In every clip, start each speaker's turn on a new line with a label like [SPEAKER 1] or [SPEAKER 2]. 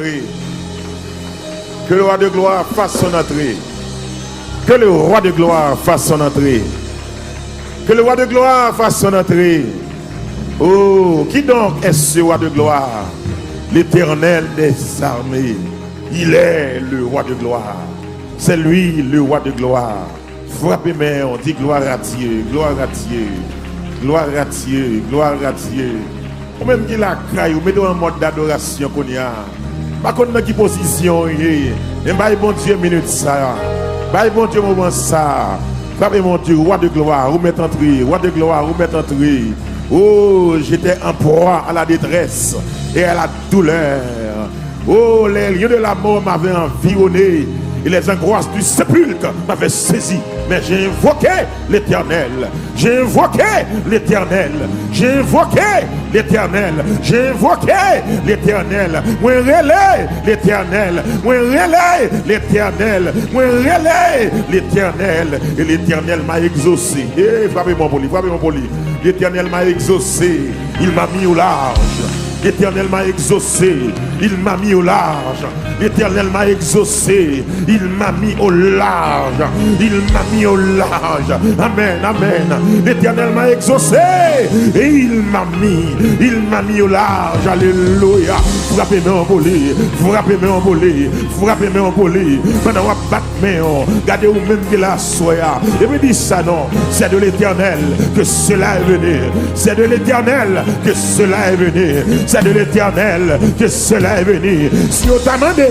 [SPEAKER 1] entrée. Que le roi de gloire fasse son entrée. Que le roi de gloire fasse son entrée. Que le roi de gloire fasse son entrée. Oh, qui donc est ce roi de gloire? L'Éternel des armées. Il est le roi de gloire. C'est lui le roi de gloire. Frappez-moi, on dit gloire à Dieu, gloire à Dieu, gloire à Dieu, gloire à Dieu. Ou même qui la craille, ou mettez en mode d'adoration qu'on y a. Pas qu'on a qui position, et bah bon Dieu minute ça. Bah bon Dieu moment ça. Frappez mon Dieu, roi de gloire, vous mettez entrée, roi de gloire, vous mettez entrée. Oh, j'étais en proie à la détresse et à la douleur. Oh, les lieux de la mort m'avaient environné et les angoisses du sépulcre m'avaient saisi. Mais j'ai invoqué l'Éternel. J'ai invoqué l'Éternel. J'ai invoqué l'Éternel. J'ai invoqué l'Éternel. Moi relais l'Éternel. Moi relais l'Éternel. Moi relais l'Éternel. Et l'Éternel m'a exaucé. Eh, frappez mon poli, frappez mon poli. L'Éternel m'a exaucé. Il m'a mis au large. L'Éternel m'a exaucé, il m'a mis au large. L'Éternel m'a exaucé, il m'a mis au large. Il m'a mis au large. Amen, amen. L'Éternel m'a exaucé et il m'a mis au large. Alléluia. Frappez-moi en bolé, frappez-moi en bolé, frappez-moi en bolé. Pendant qu'on bat main, gardez vous même qui la soya. Et me dit ça non, c'est de l'Éternel que cela est venu. C'est de l'Éternel que cela est venu. C'est de l'Éternel que cela est venu. Si on t'a demandé,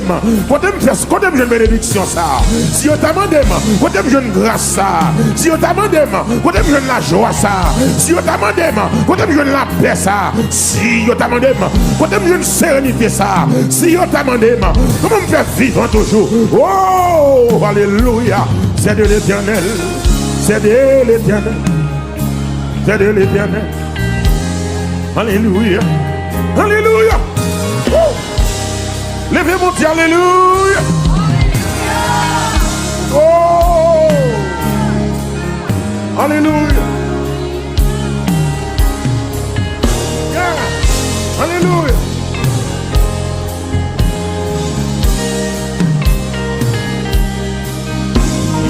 [SPEAKER 1] quand on me une bénédiction ça. Si on t'a demandé, quand on me une grâce ça. Si on t'a demandé, quand on me la joie ça. Si on t'a demandé, quand on me la paix ça. Si on t'a demandé, quand on me une sérénité ça. Si on t'a demandé, comment me faire vivre toujours. Oh, alléluia. C'est de l'Éternel. C'est de l'Éternel. C'est de l'Éternel. Alléluia. Alléluia. Levez mon Dieu, alléluia. Oh, alléluia. Yeah. Alléluia.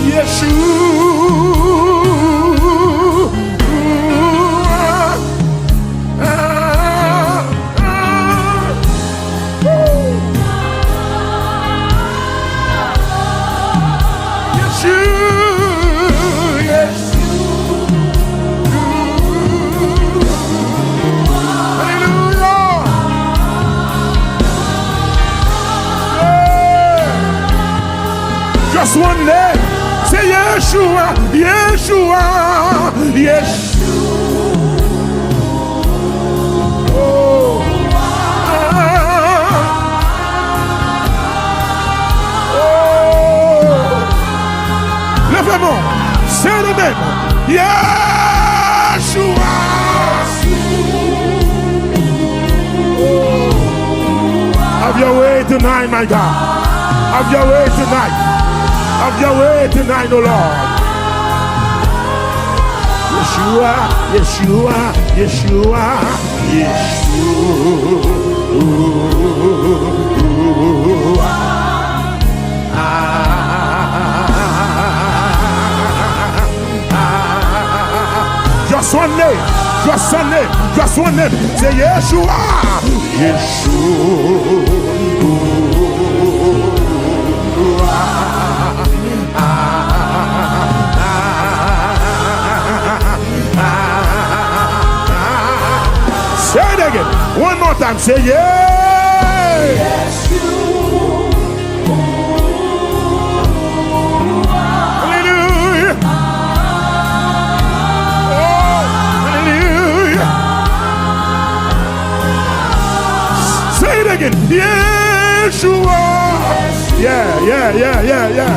[SPEAKER 1] Yeshua. Just one name. Say Yeshua, Yeshua, Yeshua. Oh. Oh. Levez-moi. Say the name. Yeshua. Have your way tonight, my God. Have your way tonight. Have your way tonight, oh Lord. Yeshua, Yeshua, Yeshua, Yeshua. Just one name, just one name, just one name. Say Yeshua, Yeshua. Say it again. One more time. Say yeah. Hallelujah. Oh, hallelujah. Say it again. Yeshua. Yeah, yeah, yeah, yeah, yeah.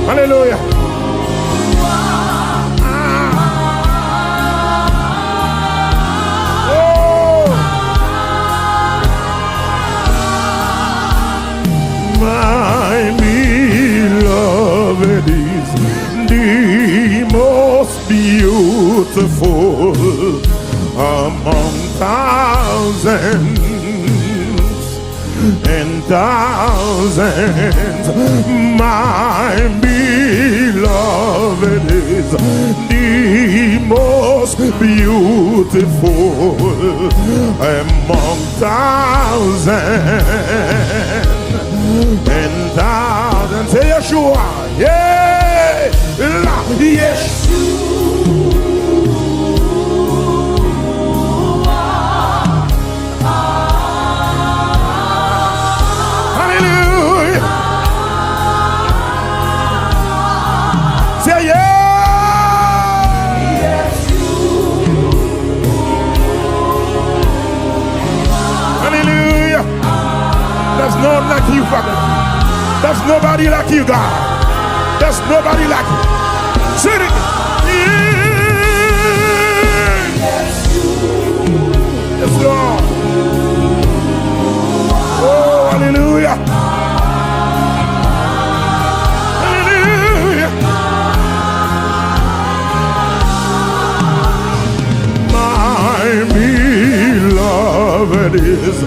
[SPEAKER 1] Hallelujah. My beloved is the most beautiful among thousands. and thousands. My beloved is the most beautiful among thousands and thousands. Say Yeshua, yeah, Yeshua. None like you, Father. There's nobody like you, God. There's nobody like you. Say it again. Yes, Lord. Oh, hallelujah. Hallelujah. My beloved is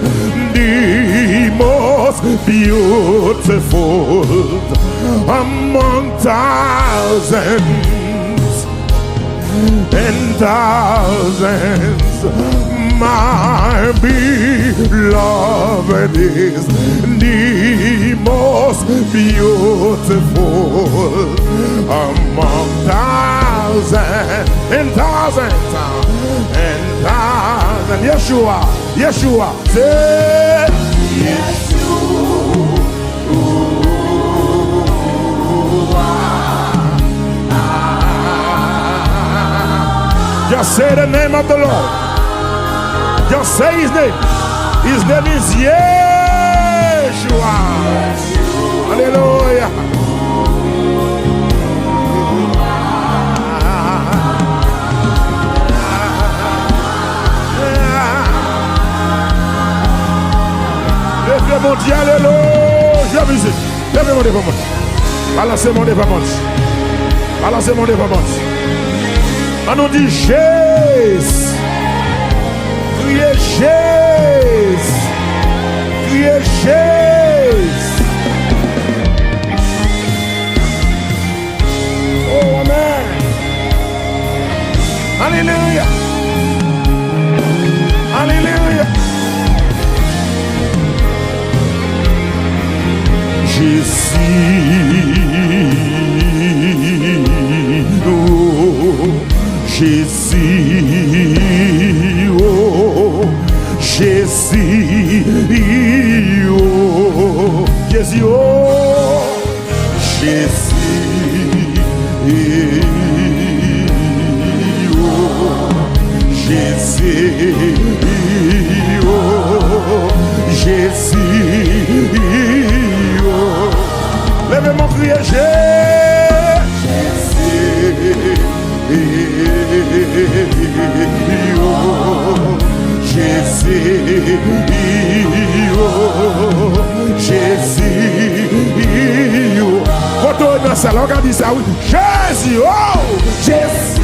[SPEAKER 1] the most beautiful among thousands and thousands. My beloved is the most beautiful among thousands and thousands and thousands. Yeshua, Yeshua, say just say the name of the Lord. Just say his name. His name is Yeshua. Hallelujah. Levez mon Dieu, alléluia, musique. Levez mon dévouement. Balancez mon dévouement. Balancez mon dévouement. On nous dit Jésus. Criez Jésus. Criez Jésus. Oh, amen. Alléluia. Alléluia. Jésus, oh, Jésus, oh, Jésus, oh, Jésus, oh, Jésus, oh, Jésus, oh. Levez mon cri, Jésus, Jésus, Jésus, quand on est dans ça, on dit ça, oui. Jésus, oh, Jésus.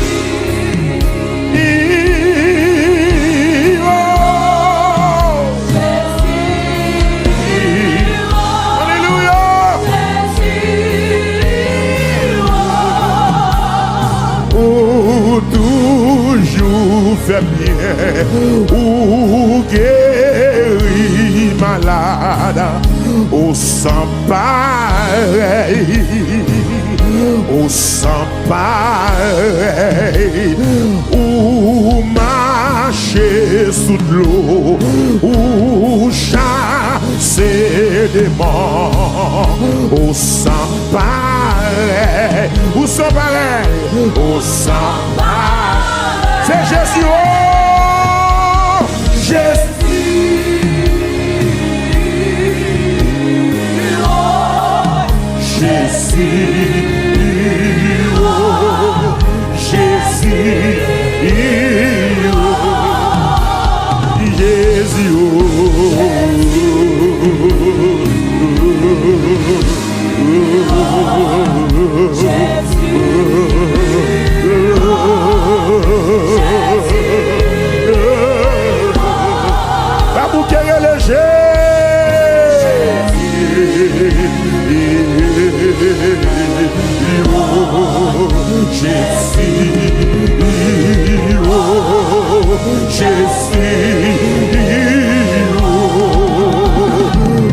[SPEAKER 1] Fait bien ou guéri malade au sans pareil, au sans pareil, ou marcher sous l'eau, ou chasser des morts, au sans pareil, ou sans pareil, au sans pareil. C'est Jésus, oh, Jésus, oh, Jésus, oh, Jésus, oh, Jésus, oh, Jésus.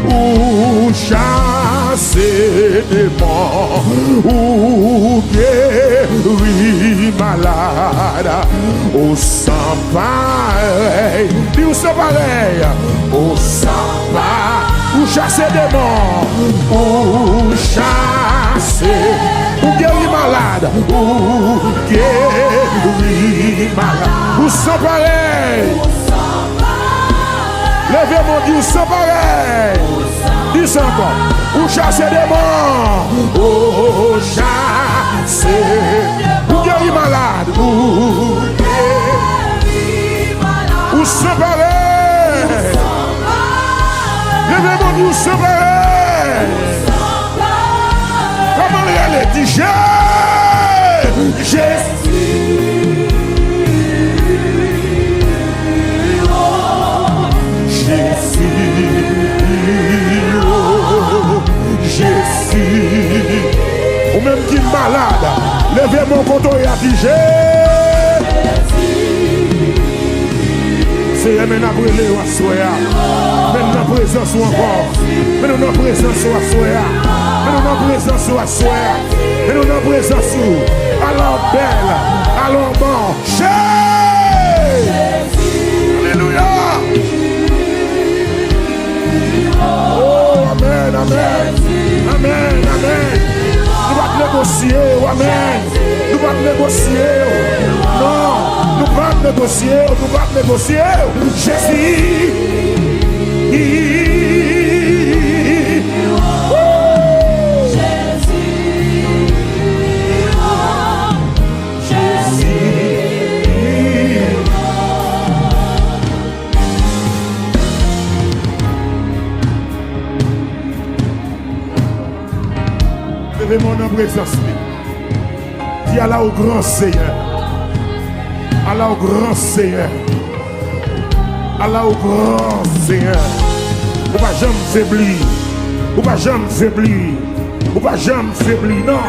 [SPEAKER 1] Ou chasser des morts, ou guérir malade, au sang pareil, dis ou sang pareil, au sang pareil, ou chasser des morts, ou chasser, ou guérir malade, ou guérir malade, ou sang pareil. Levez mon Dieu, sang pareil. Dis ça encore. Ou chasser des morts. Ou chasser. Ou guérir malade. Ou guérir malade. Ou sang pareil. Levez mon Dieu, sang pareil. Comment il est dit Jésus. Jésus, ou même qui est malade, levez mon compte et affiché. C'est maintenant brûlé ou assoya. Maintenant présence ou encore. Maintenant présence ou assoya. Maintenant présence ou assoya. Maintenant présence ou. Alors belle, alors bon. Alléluia. Oh, amen, amen. Amen, amen. Nous pas négocier, amen. Nous pas négocier. Non, nous pas négocier, nous pas négocier. Jésus. Levez mon nom présence. Dis Allah au grand Seigneur. Allah au grand Seigneur. Allah au grand Seigneur. Ou pas jamais faiblir. Ou pas jamais faiblir. Ou pas jamais faiblir. Non.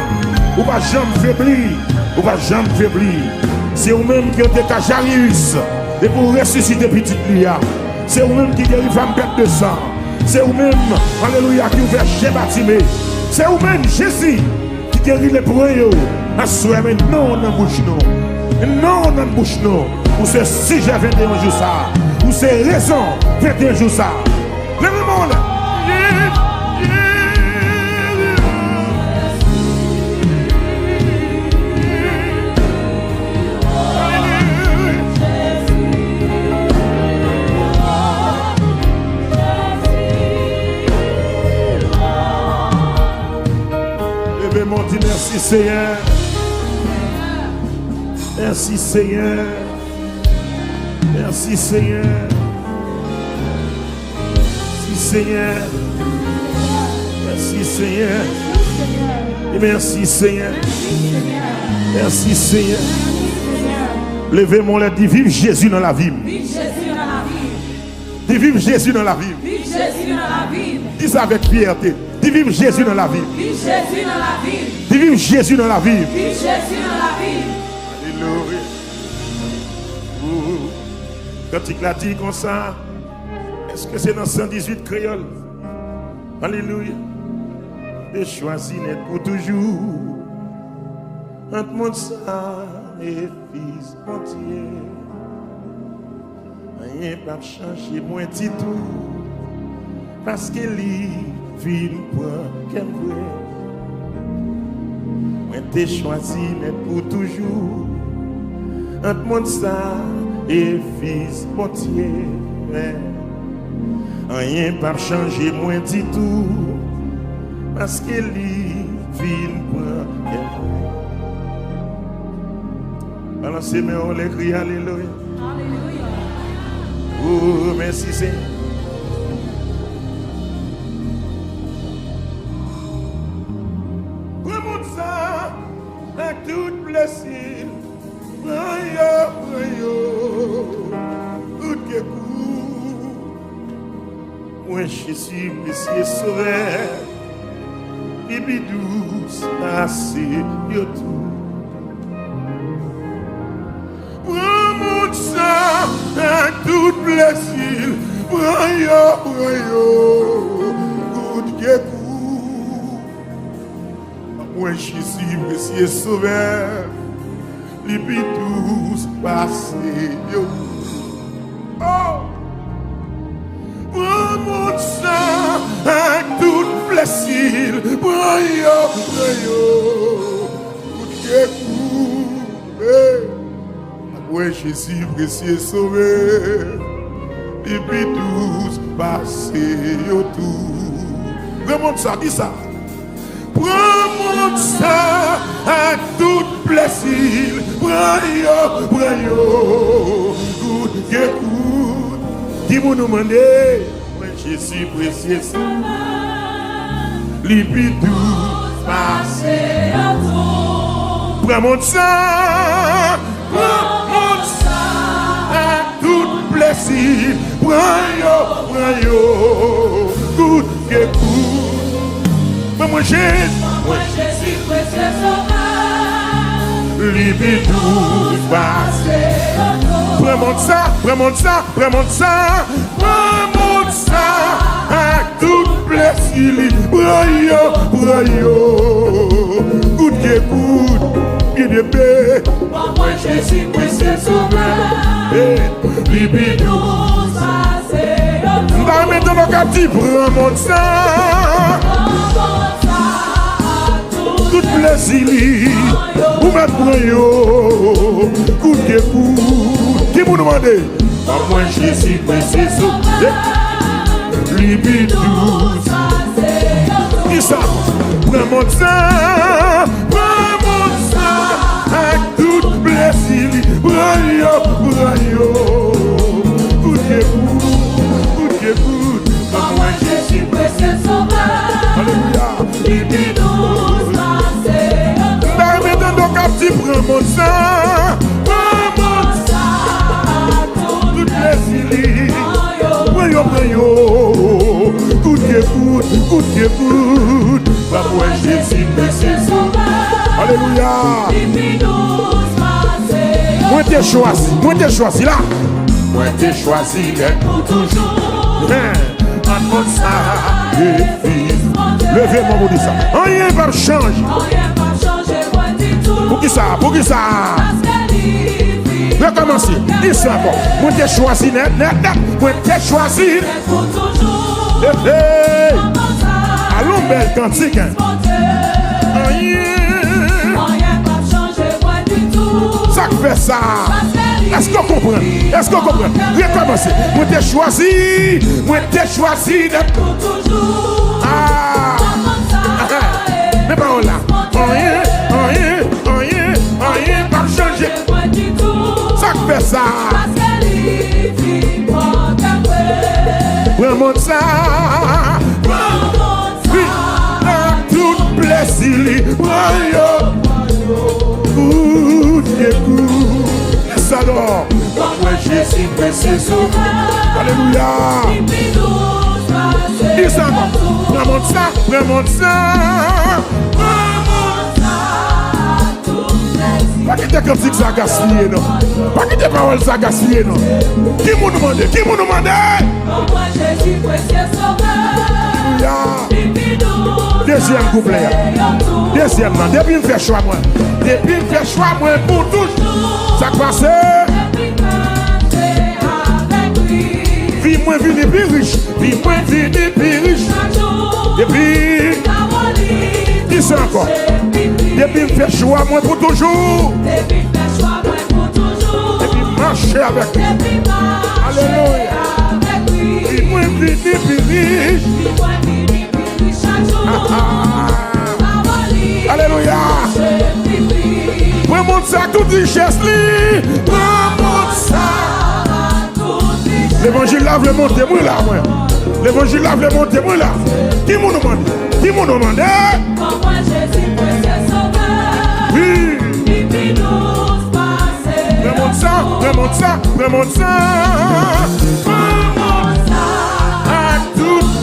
[SPEAKER 1] Ou pas jamais faiblir. Ou pas jamais faiblir. C'est vous-même qui êtes à Jarius. Et pour ressusciter petite Lia. C'est vous-même qui guérit femme bête de sang. C'est vous-même, alléluia, qui ouvert chez Batimé. C'est vous-même, Jésus, qui guérit les broyaux. Assoyez, mais non, dans bouche non. Non, dans bouche non. Ou c'est si j'ai 21 jours ça. Ou c'est raison, 21 jours ça. Le monde. Mon Dieu, merci Seigneur. Merci Seigneur. Merci Seigneur. Merci Seigneur. Merci Seigneur. Et merci Seigneur. Merci Seigneur. Levez mon lait, dit vive Jésus dans la vie. Vive Jésus dans la vie. Dis vive Jésus dans la vie. Vive Jésus dans la vie. Dis ça avec fierté. Dis vive Jésus dans la vie. Vive Jésus dans la vie. Dis vive Jésus dans la vie. Vive Jésus dans la vie. Alléluia. Quand il l'a dit comme ça, est-ce que c'est dans 118 créoles? Alléluia. De choisir net pour toujours. Entre mon sang et fils entier. Rien pas changer moins petit tout. Parce que lui ville pour qu'elle voit. Moi t'ai choisi net pour toujours. Entre mon sang et fils entier. Rien pas changer moins petit tout. Parce que lui ville pour qu'elle voit. Alors c'est mais on les crie alléluia. Alléluia. Oh merci Seigneur. Toute blessure, tout que coup, ou moi Jésus, précieux sauveur. Et puis douce, assez, yo tout. Prends mon sang, à tout plaisir. Prends yo, good que coup. Moi Jésus, précieux sauveur. Et puis douce, assez, yo tout. Oh! Prends mon sang à tout plaisir. Prends yo, tout que coup. Ouais, Jésus, précieux sauveur. Et puis tous passer autour. Prends mon sang, dis ça. Prends mon sang à tout plaisir. Prends yo, tout que coup. Qui vous nous demandez, moi Jésus précieux sauveur, puis tous passer autour. Prends mon sang à tout plaisir. Prends yo, tout que coup. Moi Jésus précieux sauveur, puis tous passer autour. Prends mon sang à tout plaisir. Prends yo, good que good, qui de paix. Moi Jésus précieux sauveur, puis nous passer autour. Dans maintenant nos captifs, prends mon sang, tout plaisir. Vous mettez prends yo, good que good. Qui vous demandez? Moi Jésus précieux sauveur, puis nous passer autour. Qui ça? Prends mon sang à tout plaisir. Prends yo, good que good. Moi Jésus précieux sauveur, alléluia. Puis nous passer autour. Dans nos captifs, prends mon sang, tout plaisir. Prends yo, good que good. Moi Jésus précieux sauveur, alléluia. Moi t'ai choisi là. Moi t'ai choisi pour toujours. En mon sang et fils. Levez-moi pour dire ça. Rien va changer. Pour qui ça? Recommencez. Dis ça encore. Moi t'ai choisi net. Moi t'ai choisi pour toujours. Allons belle cantique. Ça fait ça. Est-ce qu'on comprend? Recommencez. Moi t'ai choisi d'être pour toujours. Mais pas là. Rien pas changer. Ça fait ça. Prends mon sang. Tout plaisir. Yes, alors. Moi Jésus précieux sauveur, alléluia. Dis ça. Prends mon sang. Pas quitter comme si ça gaspillé, non. Pas quitter parole ça gaspillé, non. Qui m'ont demandé? Moi Jésus précieux sauveur, alléluia. Deuxième couplet. Deuxièmement, depuis me fait choix moi. Pour toujours. Ça passe. Vie moins vini plus riche. Depuis. Dis ça encore. Depuis me fait choix moi pour toujours. Depuis marcher avec lui. Alléluia. Vie moins vini plus riche. Alléluia. Prends mon sac toute richesse. L'évangile lave le monde témoin là. L'évangile lave le monde témoin là. Qui m'ont demandé? Moi Jésus précieux sauveur. Oui. Prends mon sang. À toute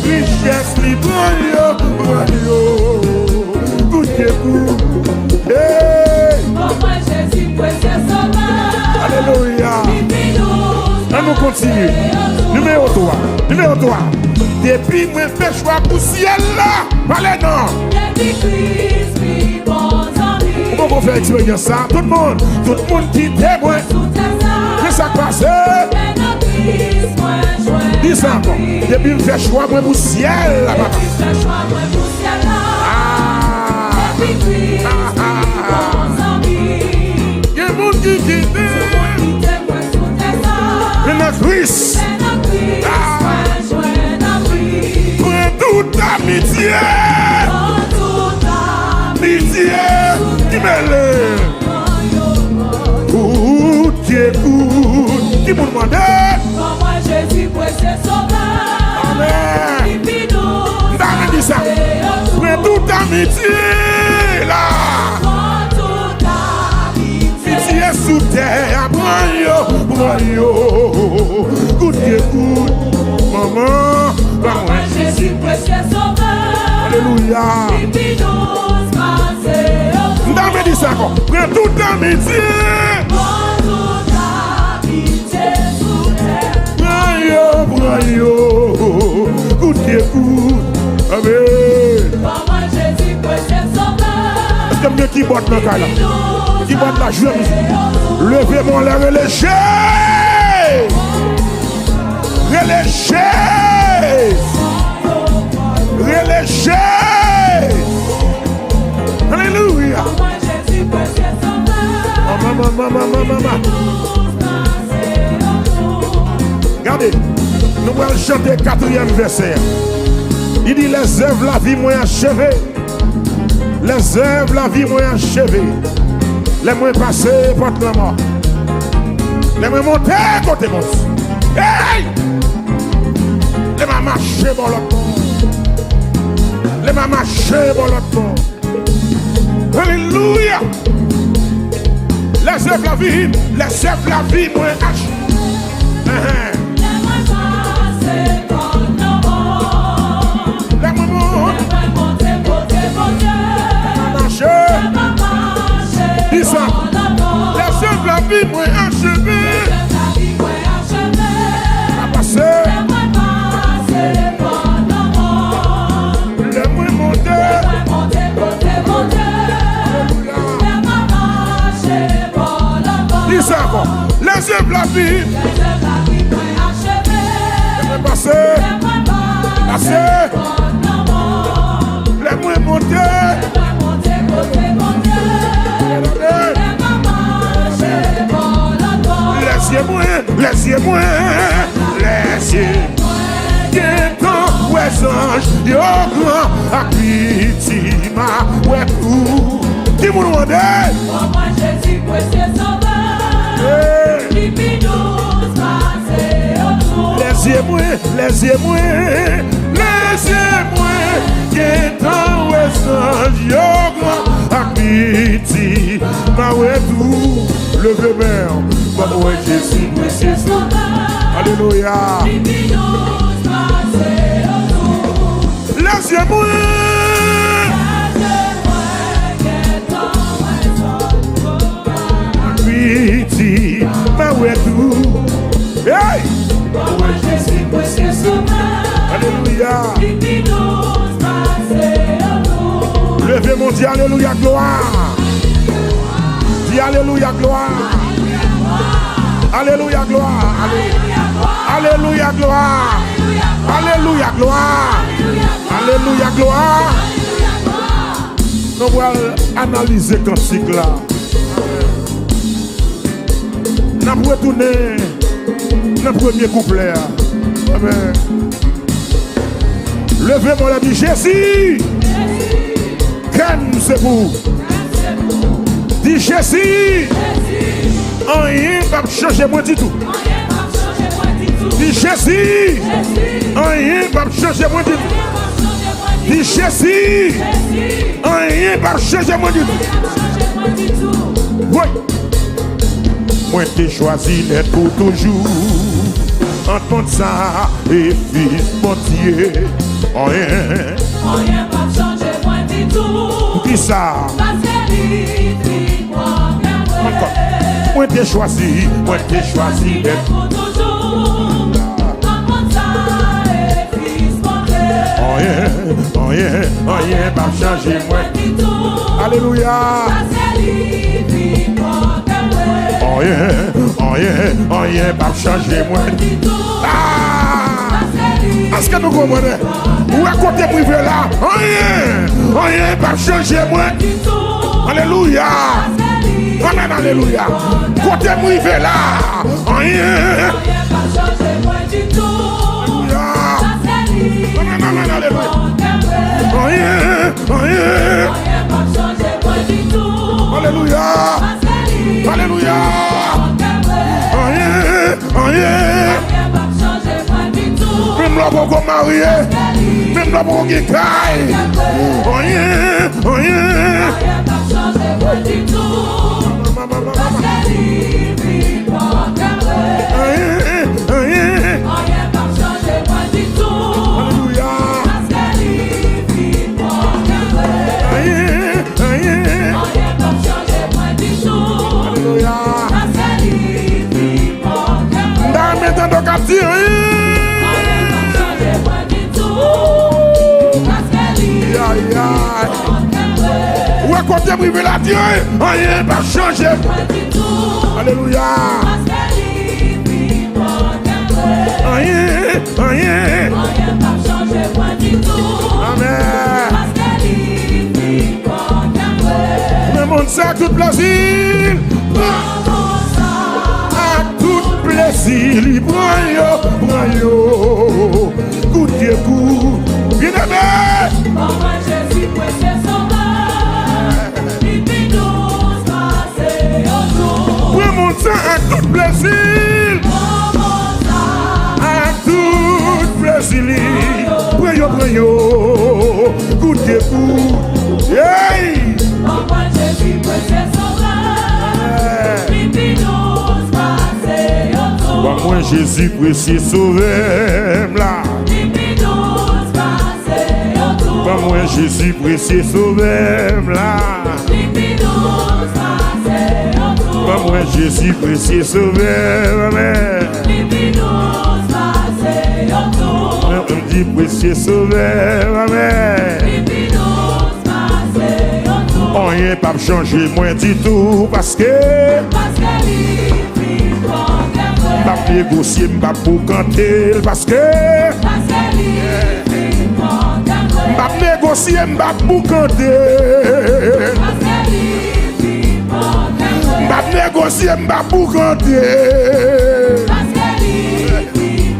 [SPEAKER 1] nous continuer. Numéro 3. Numéro 3. Depuis moi fais choix pour ciel là. Allez non. Comment on fait expérience ça? Tout le monde qui témoin. Qu'est-ce qui passe? Dis ça encore. Depuis moi fais choix pour ciel là. Il y a un monde qui quitte. Christ. Prends toute amitié. Amitié qui mêle. Qui écoute. Qui me demande.
[SPEAKER 2] Moi Jésus précieux sauveur.
[SPEAKER 1] Amen. D'ailleurs dit ça. Prends toute amitié là. Sous terre, prends yo, good, maman,
[SPEAKER 2] moi Jésus précieux sauveur.
[SPEAKER 1] Alléluia. N'avez dit ça encore. Prends toute amitié. Prends yo, good, amen.
[SPEAKER 2] Moi Jésus précieux sauveur.
[SPEAKER 1] Est-ce que mieux qui botte dans le cas là? Qui botte la joie? Levez-moi la reléché. Reléché. Reléché. Alléluia. Maman. Regardez, nous allons chanter le 4e verset. Il dit les œuvres la vie moins achevée. Les œuvres la vie moins achevée. Les moins passés portent la mort. Les moins montés côté mon. Hey! Les moins marchés pour l'autre monde. Les moins marchés pour l'autre monde. Alléluia! Les œuvres la vie moins achevée.
[SPEAKER 2] Les moins passés portent la mort.
[SPEAKER 1] Les moins
[SPEAKER 2] montés côté mon Dieu.
[SPEAKER 1] marchés. Dis ça. Les œuvres la vie moins achevée. A passé. Les moins montés. Dis ça encore. Les œuvres la vie. Les moins passés. Les moins montés. Les yeux qui est en ange, yo grand, à Pitima, ouais tout. Qui vous demande?
[SPEAKER 2] Moi Jésus précieux sauveur, qui nous passe autour.
[SPEAKER 1] Les yeux qui est en ange, yo grand, à Pitima, ouais tout. Levez main, moi Jésus précieux sauveur. Alléluia. Les yeux piti, ma wetou. Hey! Alléluia. Levez mon Dieu, alléluia, gloire. Dis alléluia, gloire. Alléluia, gloire. Alléluia, gloire. Alléluia, gloire. Alléluia, gloire. Nous allons analyser le cantique là. Nous allons retourner dans le premier couplet. Amen. Levez-moi la vie, Jésus. Crème, c'est vous. Dis Jésus. Rien ne va changer moi du tout. Dis Jésus. Rien ne va changer moi du tout. Dis Jésus. Rien ne va changer moi du tout. Oui. Moi t'ai choisi d'être pour toujours. Entendre ça et fils mon Dieu.
[SPEAKER 2] Rien va changer moi du tout.
[SPEAKER 1] Qui ça? Moi t'ai choisi d'être
[SPEAKER 2] pour toujours.
[SPEAKER 1] rien pas changer moi.
[SPEAKER 2] du tout.
[SPEAKER 1] Alléluia.
[SPEAKER 2] Ça c'est lui,
[SPEAKER 1] Rien pas changer moi.
[SPEAKER 2] du tout.
[SPEAKER 1] Ah!
[SPEAKER 2] Ça c'est lui,
[SPEAKER 1] Est-ce que nous comprenons? Ou à côté privé là? Rien pas changer moi.
[SPEAKER 2] du tout.
[SPEAKER 1] Alléluia. Amen, alléluia. Côté privé là? Rien.
[SPEAKER 2] Rien pas changer moi du tout.
[SPEAKER 1] Alléluia.
[SPEAKER 2] Ça c'est lui,
[SPEAKER 1] Amen, amen, alléluia. Rien.
[SPEAKER 2] Rien pas changer moi du tout.
[SPEAKER 1] Alléluia.
[SPEAKER 2] Ça c'est lui,
[SPEAKER 1] Alléluia. Rien.
[SPEAKER 2] Rien pas changer moi du tout.
[SPEAKER 1] Même là pour qu'on marie. Même là pour qu'on caille. Rien.
[SPEAKER 2] Rien pas changer moi du tout. Ça c'est lui,
[SPEAKER 1] Rien.
[SPEAKER 2] Rien pas changer moi du tout.
[SPEAKER 1] Alléluia.
[SPEAKER 2] Ça c'est lui,
[SPEAKER 1] Rien.
[SPEAKER 2] Rien pas changer moi du tout.
[SPEAKER 1] Alléluia.
[SPEAKER 2] Ça c'est lui,
[SPEAKER 1] Dans mes temps de captif.
[SPEAKER 2] Rien pas changer moi du tout. Ça c'est lui,
[SPEAKER 1] Aïe, aïe. Ou à côté privé la Dieu. Rien pas changer.
[SPEAKER 2] moi du tout.
[SPEAKER 1] Alléluia.
[SPEAKER 2] Ça c'est lui,
[SPEAKER 1] Rien.
[SPEAKER 2] Rien pas changer moi du tout.
[SPEAKER 1] Amen.
[SPEAKER 2] Ça c'est lui,
[SPEAKER 1] Le monde ça tout plaisir. À tout plaisir. Il prend yo. Goûtez coup. Bien aimé.
[SPEAKER 2] Pour moi Jésus précieux sauveur, il nous passer autour.
[SPEAKER 1] Le monde ça à tout plaisir. À tout plaisir. Prends yo. Goûtez coup. Hey.
[SPEAKER 2] Pour moi Jésus précieux sauveur, il nous passer autour.
[SPEAKER 1] Moi Jésus précieux sauveur là.
[SPEAKER 2] Il nous passer autour.
[SPEAKER 1] Moi Jésus précieux sauveur là.
[SPEAKER 2] Il nous passer autour.
[SPEAKER 1] Moi Jésus précieux sauveur amen.
[SPEAKER 2] Il nous passer autour.
[SPEAKER 1] On dit précieux sauveur amen.
[SPEAKER 2] Il nous passer autour.
[SPEAKER 1] Rien pas changer moi du tout parce que
[SPEAKER 2] Parce que lui,
[SPEAKER 1] pas négocier pas pour canter parce que
[SPEAKER 2] parce que lui,
[SPEAKER 1] pas négocier pas pour canter.
[SPEAKER 2] parce que lui,
[SPEAKER 1] Pas négocier pas pour canter.
[SPEAKER 2] parce que lui,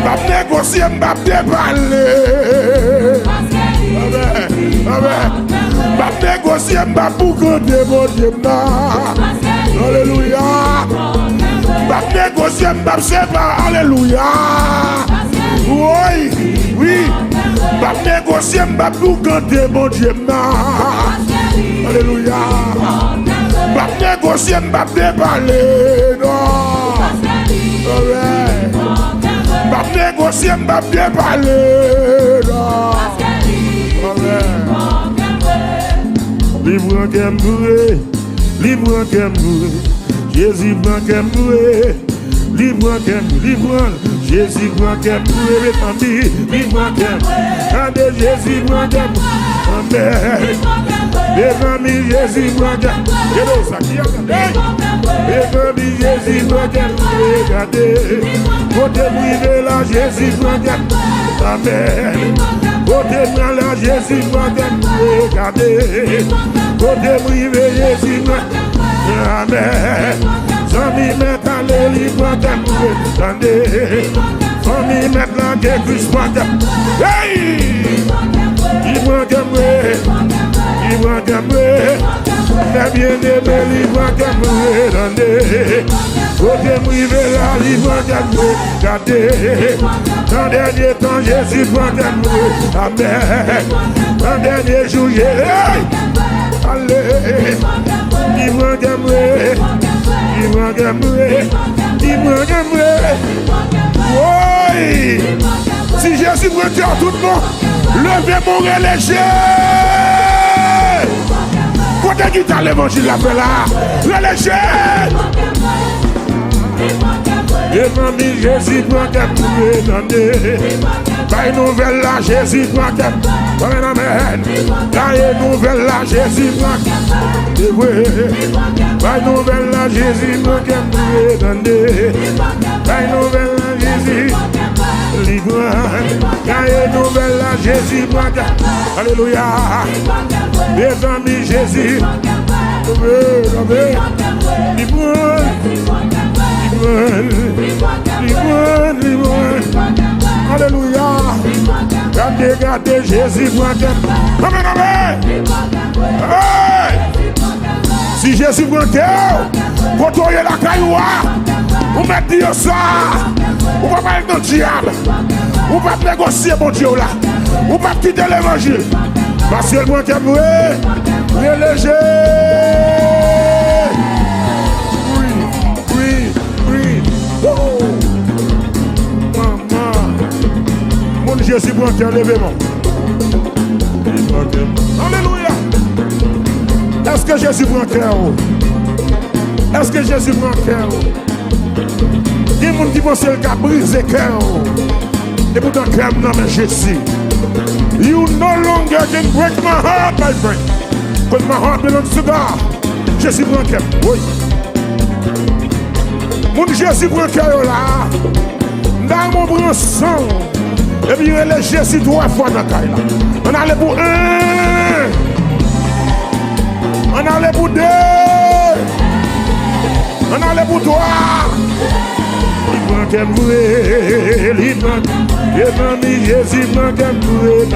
[SPEAKER 1] Pas négocier pas déballer.
[SPEAKER 2] parce que lui,
[SPEAKER 1] Amen. Pas négocier pas pour canter mon Dieu. Alléluia. Pas négocier pas séparer. Alléluia. Oui, oui. Pas négocier pas pour canter mon Dieu. Alléluia. Pas négocier pas déballer. Non. Amen. Pas négocier pas déballer. Non. Amen. Libre en Kembouré, libre en Kembouré, Jésus en Kembouré, libre en Kembouré, libre en Jésus en Kembouré, libre en Kembouré, Andé Jésus en Kembouré, Amen. Les amis Jésus en Kembouré, les amis Jésus en Kembouré, regardez, côté privé là Jésus en Kembouré, Amen. Côté moi là Jésus en Kembouré, regardez. Côté privé, Jésus, amen. Zami met allé libre en attendez. Famille met la guerre plus froide. Hey! Libre en libre en les bien-aimés, libre en attendez. Côté privé, là, libre en regardez. Dans dernier temps, Jésus prend amen. Dans dernier jour, Jésus. Allez, libre en oui. Si Jésus prend tout le monde, levez mon léger. Côté qui t'a l'évangile la fait là, le léger. Et famille Jésus prend qu'elle trouve donner. Baille nouvelle là, Jésus prend qu'elle. Amen. Baille nouvelle là, Jésus prend qu'elle. Baille nouvelle là, Jésus prend qu'elle trouve donner. Baille nouvelle là, Jésus. Libre. Baille nouvelle là, Jésus prend qu'elle. Alléluia. Les amis Jésus. Alléluia. Regardez Jésus. Amen, amen. Hey. Si Jésus prend cœur, contrôlez la cailloua, vous mettez ça, vous ne pouvez pas être dans le diable, vous ne pouvez pas négocier mon Dieu là, vous ne pouvez pas quitter l'évangile. Parce que le moins qu'elle est léger. Oui. Oh. Maman. Mon Jésus prend cœur, levez-moi. Alléluia. Est-ce que Jésus prend cœur? Est-ce que Jésus prend cœur? Il y a des gens qui pensent qu'il a brisé cœur. Et pourtant, cœur non, mais Jésus. You no longer can break my heart, my friend. Because my heart belongs to God. Jésus prend cœur. Oui. Mon Jésus prend cœur là. Dans mon prend sang. Et puis il est Jésus 3 fois dans la caille là. On allait pour 1. On allait pour 2. On allait pour 3. Il prend qu'elle mourir. Il prend. Et mamie Jésus prend qu'elle mourir.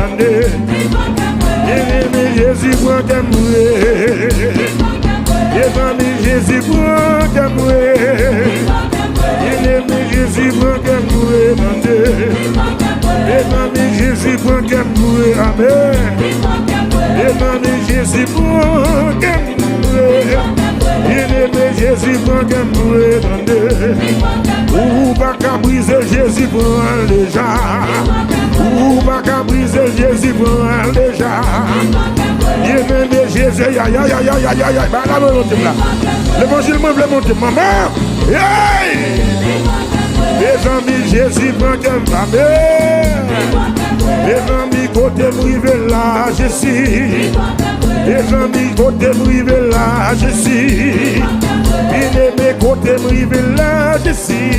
[SPEAKER 1] Et mamie Jésus prend qu'elle mourir. Et mamie Jésus prend qu'elle mourir. Et mamie Jésus prend qu'elle mourir. Et mamie Jésus prend qu'elle mourir. Amen. Et mamie Jésus prend qu'elle mourir. Et mamie Jésus prend qu'elle mourir. Ou pas qu'à briser Jésus prend déjà. Ou pas qu'à briser Jésus prend déjà. Et mamie Jésus, aïe. L'évangile me veut monter, maman. Les amis Jésus prend qu'elle va. Les amis côté privé là, je suis. Les amis côté privé là, je suis. Bien-aimé côté privé là, je suis.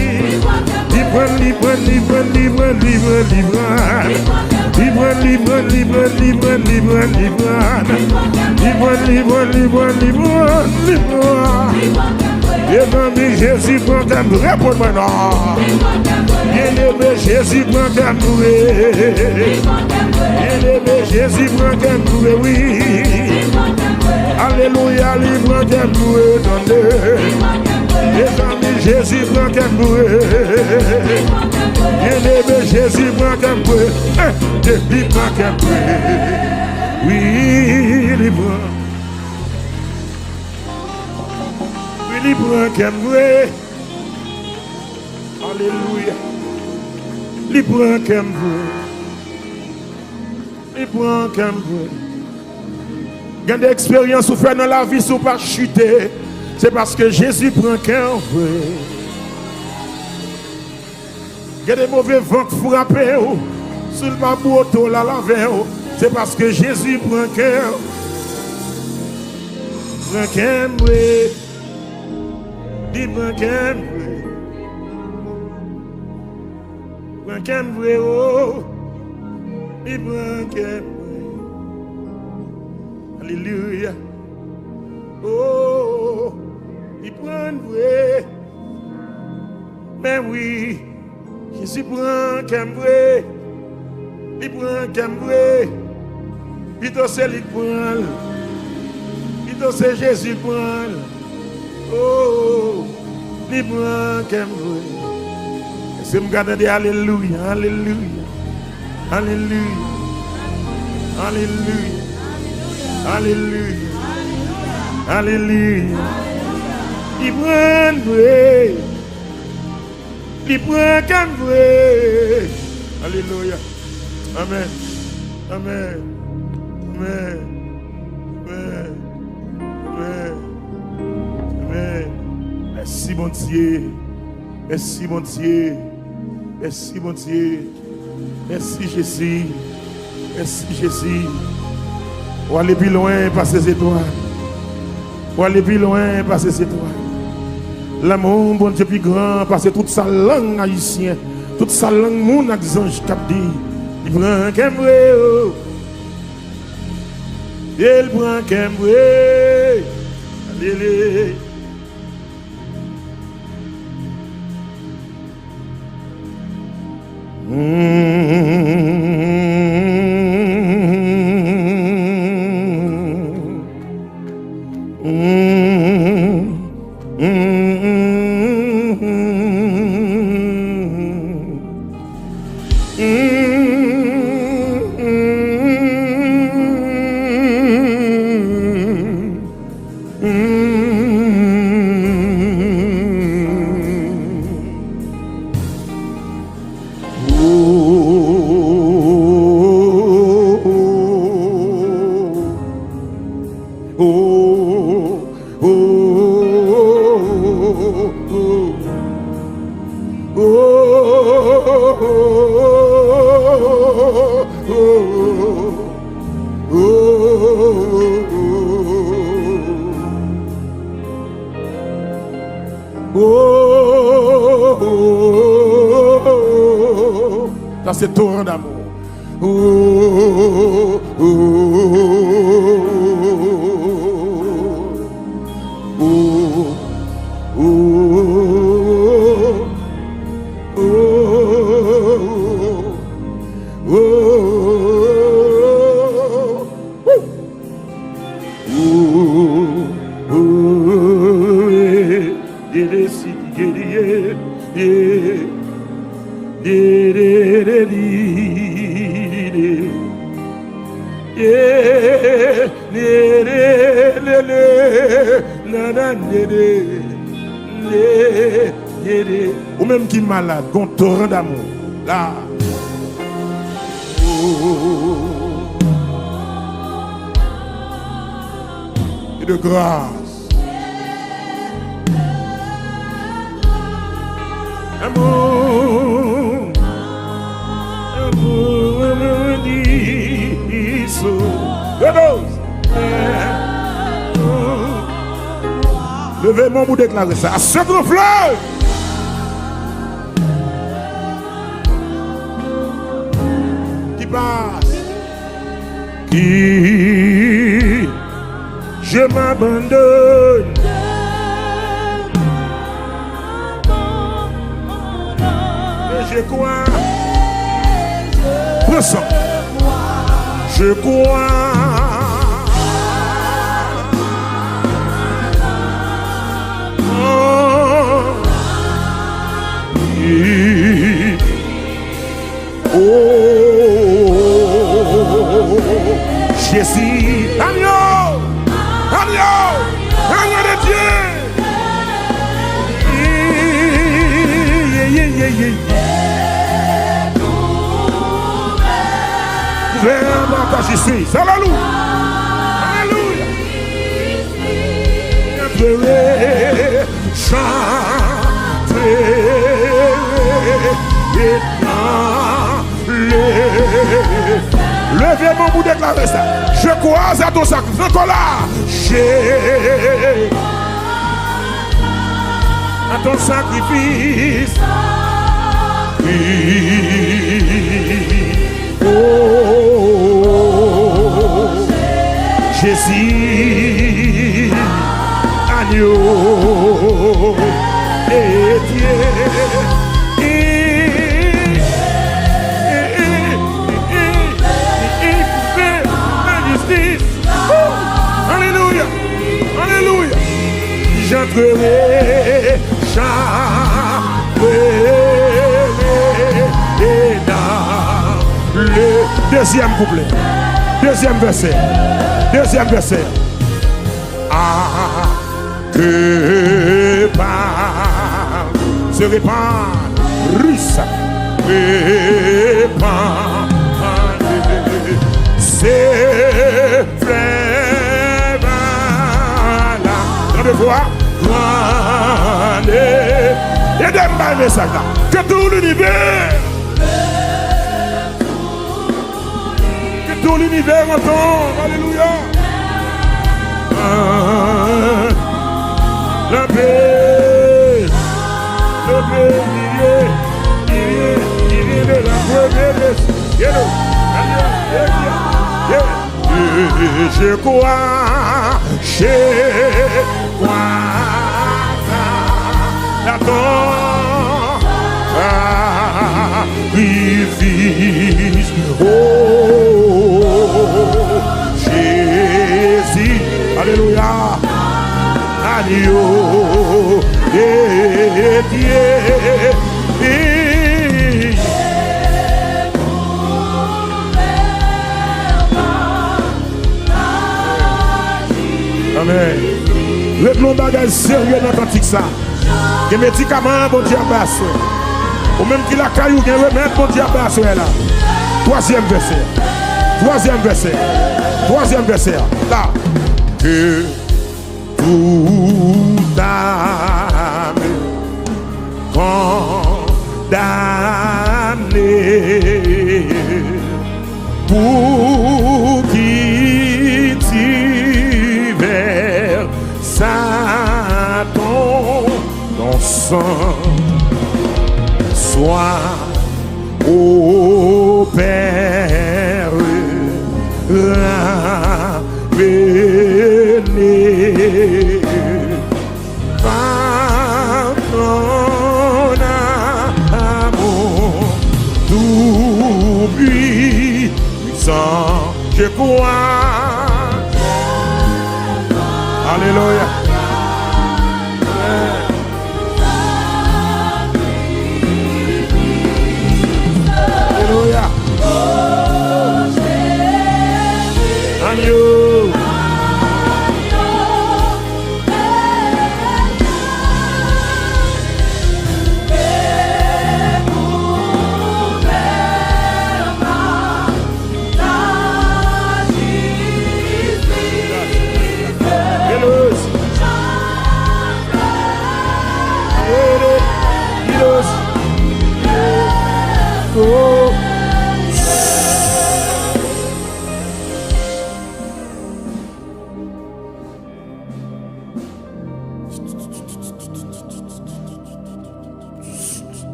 [SPEAKER 1] Libre. Et mamie Jésus prend qu'elle me répond maintenant. Bien-aimé Jésus prend qu'elle me. Bien-aimé Jésus prend qu'elle me, oui. Alléluia, libre qu'elle me donne. Les amis Jésus prend qu'elle me. Bien-aimé Jésus prend qu'elle me. Depuis prend qu'elle me. Oui, libre. Libre qu'elle me. Alléluia. Libre qu'elle me. Libre qu'elle me. Il y a des expériences ou fait dans la vie ou pas chuter. C'est parce que Jésus prend qu'elle veut. Il y a des mauvais vents qui frappent sur le babouto la lave. C'est parce que Jésus prend qu'elle. Prend qu'elle veut. Libre qu'elle veut. Prend qu'elle veut. Oh. Libre qu'elle veut. Alléluia. Oh. Il prend une vraie. Mais oui, Jésus prend qu'elle veut. Il prend qu'elle veut. Plutôt c'est lui qui prend. Plutôt c'est Jésus qui prend. Oh, il prend qu'elle veut. Est-ce que vous regardez? Alléluia, alléluia, alléluia, alléluia, alléluia, alléluia. Il prend qu'elle veut. Il prend qu'elle veut. Alléluia. Amen. Amen. Amen. Amen. Amen. Amen. Merci, mon Dieu. Merci mon Dieu. Merci mon Dieu. Merci Jésus. Merci Jésus. On va aller plus loin par ces étoiles. On va aller plus loin par ces étoiles. L'amour, bon Dieu, plus grand, parce que toute sa langue haïtienne, toute sa langue, mon ange cap dit, il prend qu'un vrai, il prend qu'un vrai, allez. Ça c'est torrent d'amour. Ou même qui est malade, qu'on torrent d'amour. Là. Et de grâce. Amour. Amour. Diso. Levez-moi pour déclarer ça. À ce grand fleuve. Qui passe. Qui. Je m'abandonne. Et je crois. Prends ça. Je crois. Jésus, agneau de Dieu. Vraiment, ta justice. Alléluia. Alléluia. Chanter et levez-moi pour déclarer ça. Je crois à ton sacrifice. Encore là. J'ai à ton sacrifice. Oh, Jésus, agneau et Dieu. Alléluia, alléluia. J'entrerai, dans le deuxième couplet, deuxième verset. Ah, que par se répand, russe, répand, c'est frère là. Grande voix, grande, et des pas un message là. Que tout l'univers. Que tout l'univers entend. Alléluia. Le paix. Le paix. Il vient de la première. Je crois, sacrifice, oh Jésus, alléluia, agneau de Dieu. Amen. Réglons bagage sérieux dans l'Atlantique ça. Les médicaments, bon Dieu, basse. Ou même qui la caillou, qui remède, bon Dieu, basse là. Troisième verset. Troisième verset. Troisième verset. Là. Que toute âme condamnée pour qui tu vers Satan ton sang soit au Père ramené par ton amour tout puissant. Je crois. Alléluia. Alléluia. Agneau.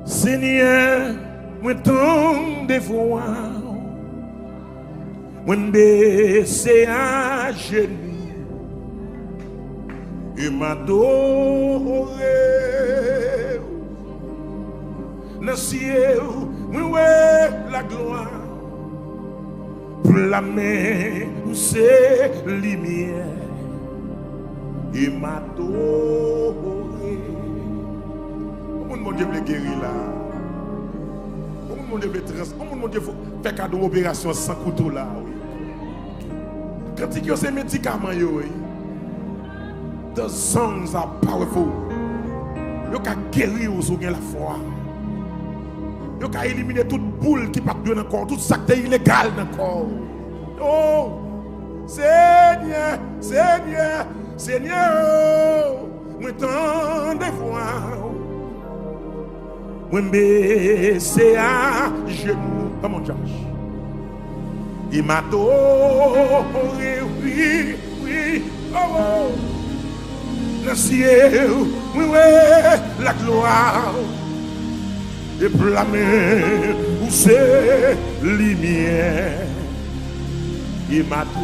[SPEAKER 1] Seigneur, moi tombe des fois, moi baissé à genoux, et m'adoré. Dans le ciel, moi la gloire, pour la main, c'est lumière, et m'adoré. Mon Dieu veut guérir là. Mon Dieu veut mon Dieu fait cadeau opération sans couteau là. Quand il y a ces médicaments, the songs are powerful. Vous pouvez guérir si vous avez la foi. Vous pouvez éliminer toute boule qui part dans le corps, tout ça qui est illégal dans le corps. Oh, Seigneur, Seigneur, Seigneur, moi tant de fois. Moi baissé à genoux, comme on Josh. Il m'a adoré, oui, oui, oh, le ciel, oui, oui, la gloire, et pour la mer, où c'est lumière, il m'a adoré.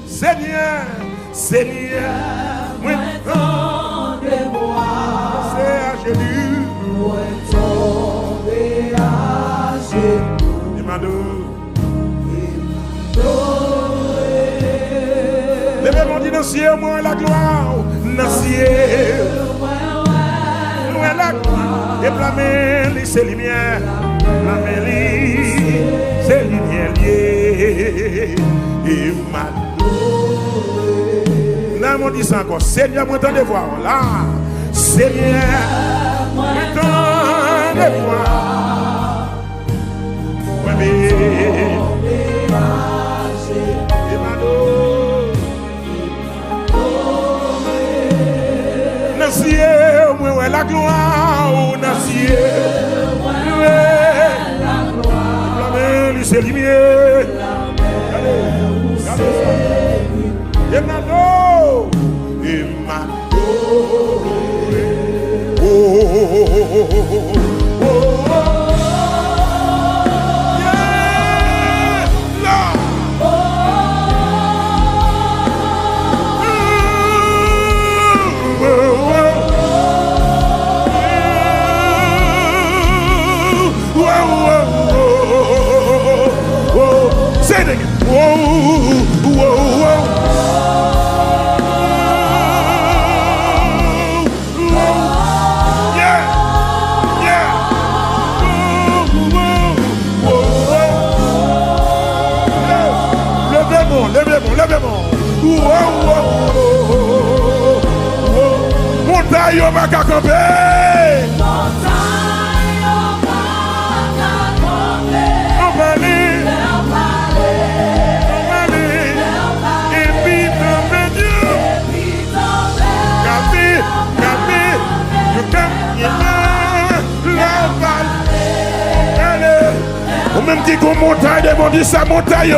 [SPEAKER 1] Seigneur, Seigneur, moi tant de moi, c'est à genoux, moi tomber à genoux, Dans ciel, moi la gloire. Dans ciel. Moi la gloire. Et blâmer, c'est lumière. Blâmer, c'est lumière liée. Et ma là, on dit ça encore. Seigneur, moi t'en voir. Là. Seigneur, moi t'en voir. Moi, dans ciel, moi la gloire, dans ciel, moi la gloire, la c'est lumière, say it again. Whoa, whoa, whoa. Levez-moi. Montagne, on va camper. On va aller. Et puis tomber Dieu. Camper. La balle. Allez. Ou même dit qu'on montagne, on dit ça montagne.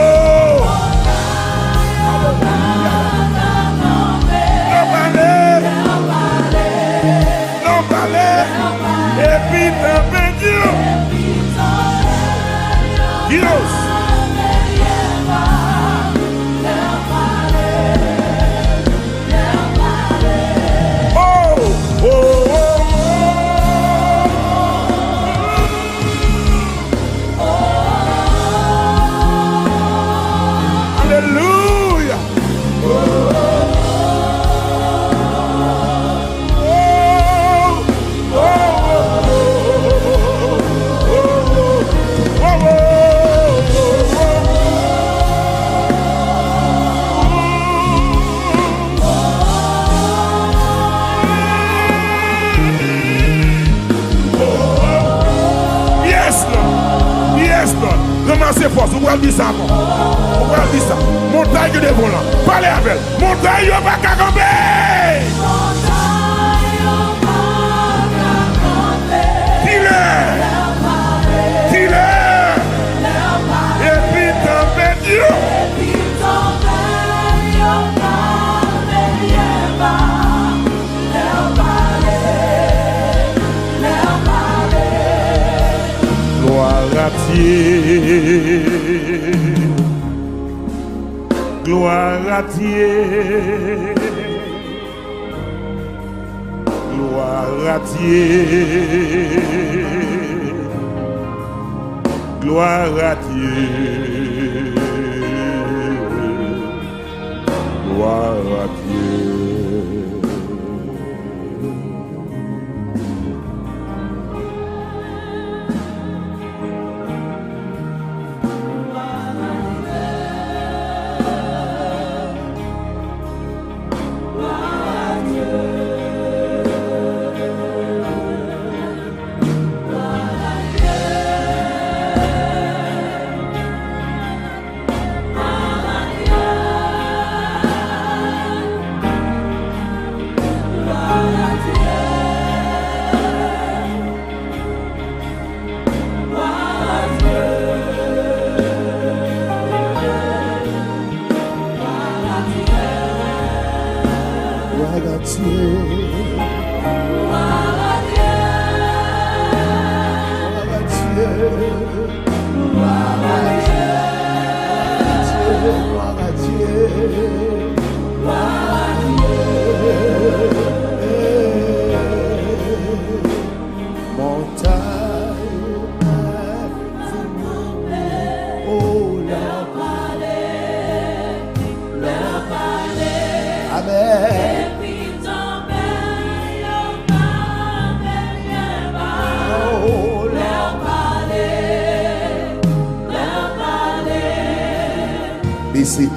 [SPEAKER 1] Et puis tomber Dieu. Dios. Alléluia. Ramassez force, vous pouvez dire ça encore. Vous pouvez dire ça. Montagne de devant là. Parlez avec elle. Montagne, on va camper. Tire. Et puis tomber Dieu. Gloire à Dieu, gloire à Dieu, gloire à Dieu, gloire à Dieu.
[SPEAKER 3] Amen. Ici,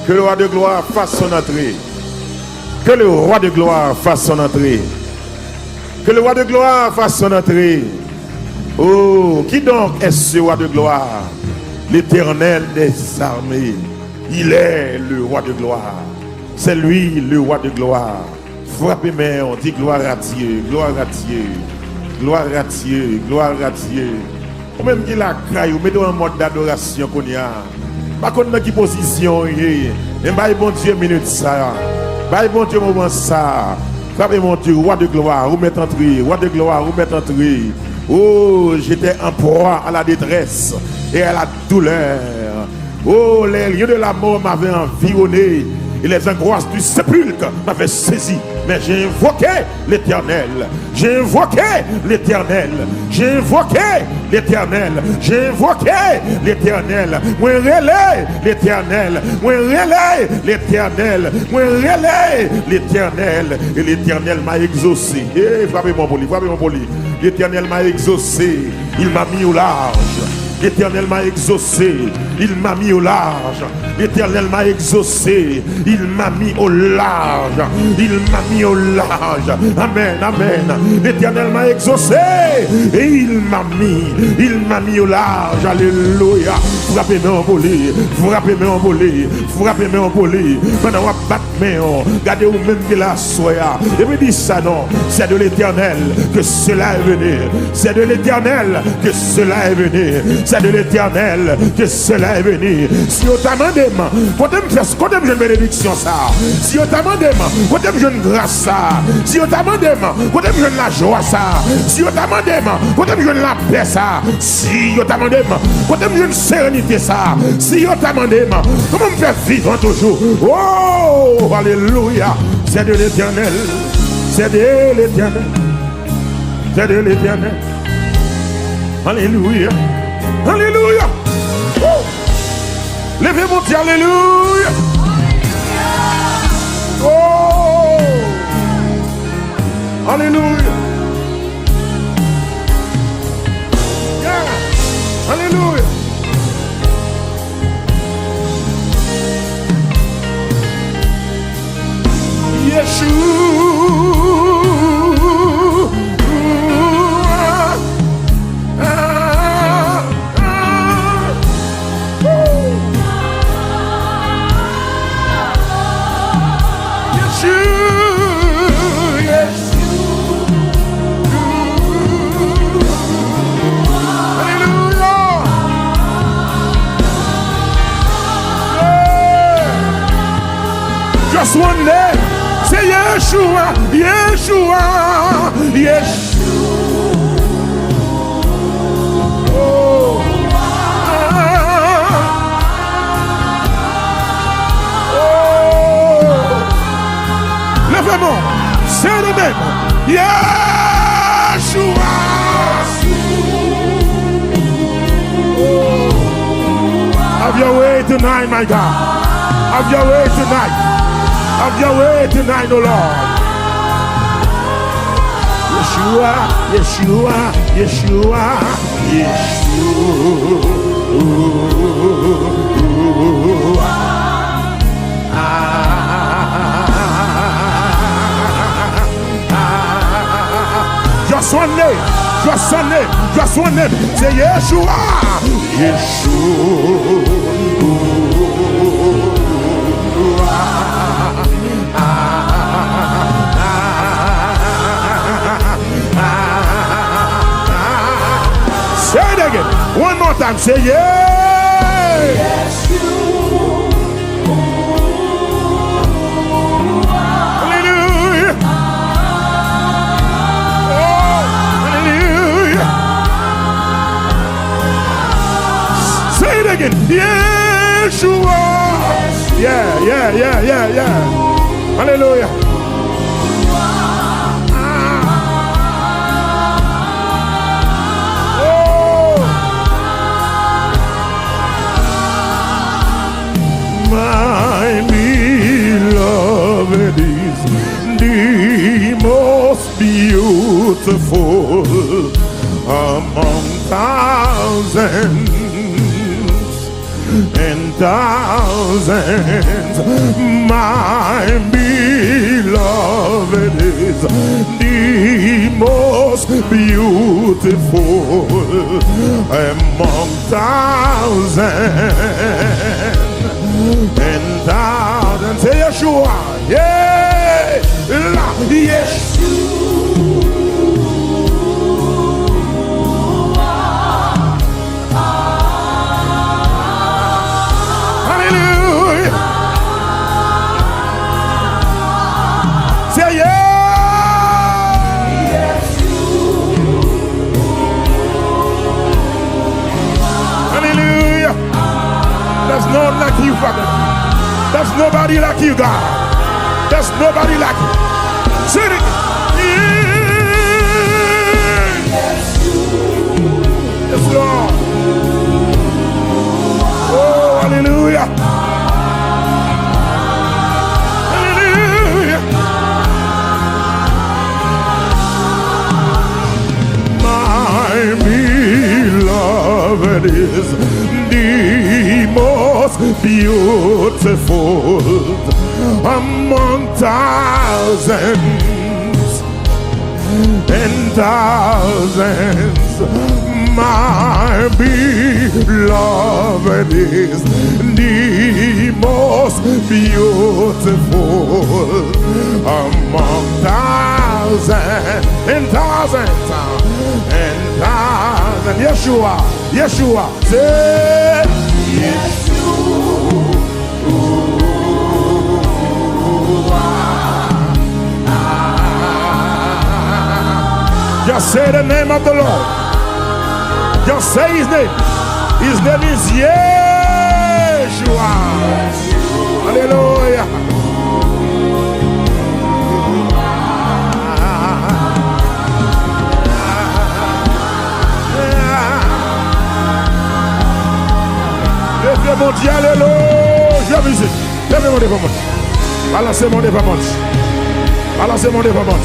[SPEAKER 1] que le roi de gloire fasse son entrée. Que le roi de gloire fasse son entrée. Que le roi de gloire fasse son entrée. Oh, qui donc est ce roi de gloire? L'Éternel des armées. Il est le roi de gloire. C'est lui le roi de gloire. Frappez main, on dit gloire à Dieu, gloire à Dieu, gloire à Dieu, gloire à Dieu. Ou même qui la craille, ou mettez en mode d'adoration qu'on y a. Pas qu'on a qui position, et bah bon Dieu minute ça. Bah bon Dieu moment ça. Frappez mon Dieu, roi de gloire, vous mettez entrée, roi de gloire, vous mettez entrée. Oh, j'étais en proie à la détresse et à la douleur. Oh, les lieux de la mort m'avaient environné et les angoisses du sépulcre m'avaient saisi. Mais j'ai invoqué l'Éternel. J'ai invoqué l'Éternel. J'ai invoqué l'Éternel. J'ai invoqué l'Éternel. Moi relais l'Éternel. Moi relais l'Éternel. Moi relais l'Éternel. Et l'Éternel m'a exaucé. Eh, frappez mon poli, frappez mon poli. L'Éternel m'a exaucé. Il m'a mis au large. L'Éternel m'a exaucé, il m'a mis au large. L'Éternel m'a exaucé, il m'a mis au large. Il m'a mis au large. Amen, amen. L'Éternel m'a exaucé et il m'a mis au large. Alléluia. Frappez-moi en volée, frappez-moi en volée, frappez-moi en volée. Pendant qu'on bat main, regardez où même que la soya. Et me dit ça non, c'est de l'Éternel que cela est venu. C'est de l'Éternel que cela est venu. C'est de l'Éternel que cela est venu. Si on t'a demandé, quand on me une bénédiction ça. Si on t'a demandé, quand on me une grâce ça. Si on t'a demandé, quand on me la joie ça. Si on t'a demandé, quand on me la paix ça. Si on t'a demandé, quand on me une sérénité ça. Si on t'a demandé, comment me faire vivre toujours. Oh, alléluia. C'est de l'Éternel. C'est de l'Éternel. C'est de l'Éternel. Alléluia. Alléluia. Levez mon Dieu, alléluia. Oh. Alléluia. Yeah. Alléluia. Yeshua. Just one day, say Yeshua, Yeshua, Yeshua. Oh. Oh. Lève-moi, c'est le même, Yeshua. Have your way tonight, my God. Have your way tonight. Have your way tonight, oh Lord. Yeshua, Yeshua, Yeshua, Yeshua. Just one name, just one name, just one name. Say Yeshua, Yeshua. Say it again. One more time. Say yeah. Hallelujah. Oh, hallelujah. Say it again. Yeshua. Yeah, yeah, yeah, yeah, yeah. Hallelujah. beautiful among thousands and thousands. My beloved is the most beautiful among thousands and thousands. Say Yeshua, yeah, Hallelujah. Say yeah. Hallelujah. There's no one like you, Father. There's nobody like you, God. There's nobody like you. Say it. Yes, Lord. Oh, hallelujah. Hallelujah. My beloved is the most beautiful among thousands and thousands. My beloved is the most beautiful among thousands and thousands and thousands. Yeshua, Yeshua, say just say the name of the Lord. Just say his name. His name is Yeshua. Hallelujah. Levez mon Dieu, alléluia. Musique. Levez mon dévouement. Balancez mon dévouement. Balancez mon dévouement.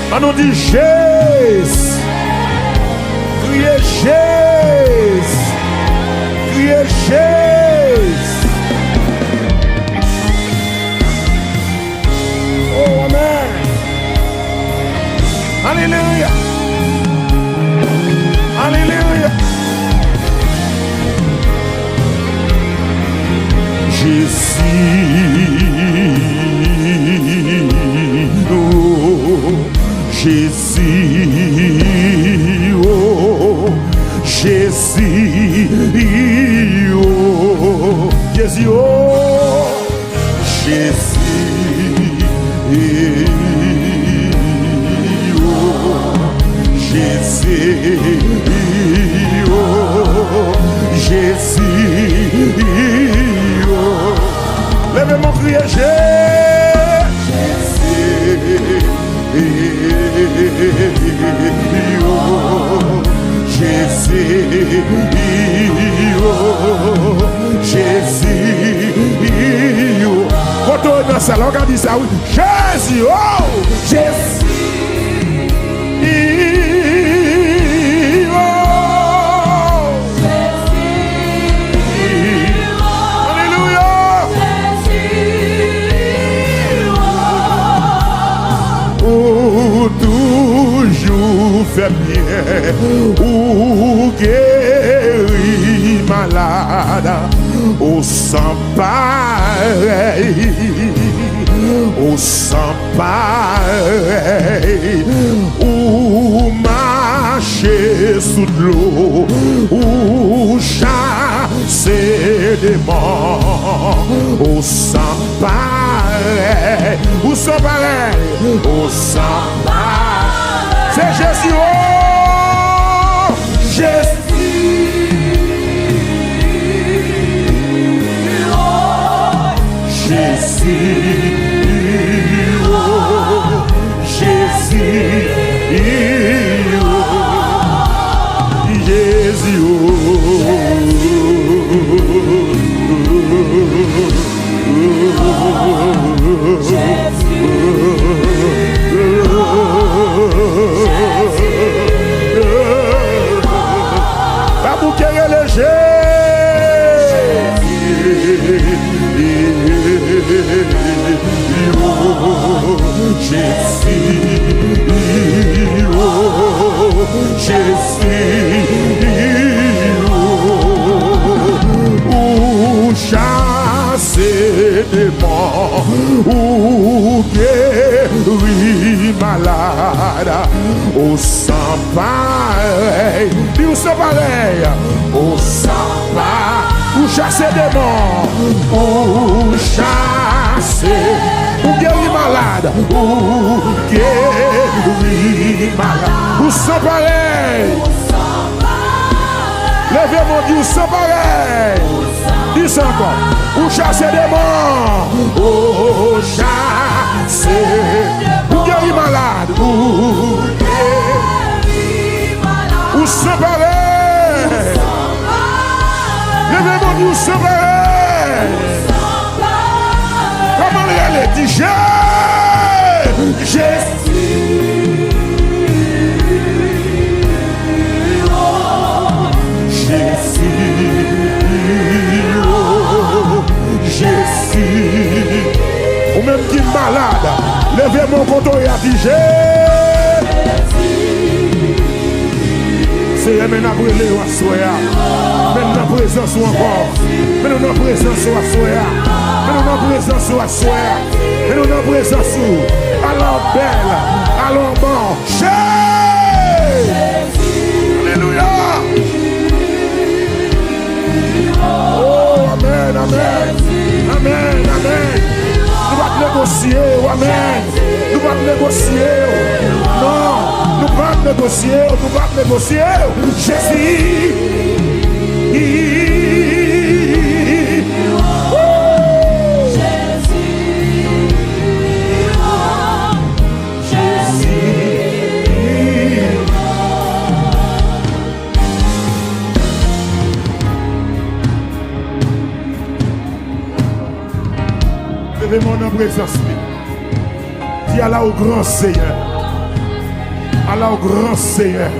[SPEAKER 1] On nous dit Jésus. Criez Jésus. Criez Jésus. Oh, amen. Alléluia. Alléluia. Jésus. Oh, Jésus. Oh, Jésus. Oh, Jésus. Oh, Jésus. Jésus, oh, Jésus, oh. Levez mon cri, Jésus, oh, Jésus, oh, Jésus, oh. Quand on est dans ça, regardez ça, oui. Jésus, oh, Jésus. Toujours fait bien, ou guérit malade, au sans pareil, au sans pareil, ou marcher sous l'eau, ou chasser des morts, au sans pareil, ou sans pareil, au sans pareil. C'est Jésus, oh, Jésus, oh, Jésus, oh, Jésus, oh, Jésus, oh, Jésus. Ou chasser des morts, ou guérir malade, au sang pareil, dis au sang pareil, au sang pareil, ou chasser des morts, ou chasser, ou guérir malade, ou guérir malade, ou sang pareil. Levez mon Dieu, sans pareil. Dis ça encore. Ou chasser des morts. Ou chasser. Ou guérir malade. Ou sans pareil. Levez mon Dieu, sans pareil. Comment elle est dit Jésus. Jésus, ou même qui est malade, levez mon compte et a dit c'est maintenant pour les soya, maintenant présence ou encore, maintenant présence ou soya, maintenant présence ou soya, maintenant présence ou alors belle, alors bon, alléluia. Oh, amen, amen. Amen, amen. Nous pas négocier, amen. Nous pas négocier. Non, nous pas négocier, nous pas négocier. Jésus. Levez-moi dans présence. Dis Allah au grand Seigneur. Allah au grand Seigneur.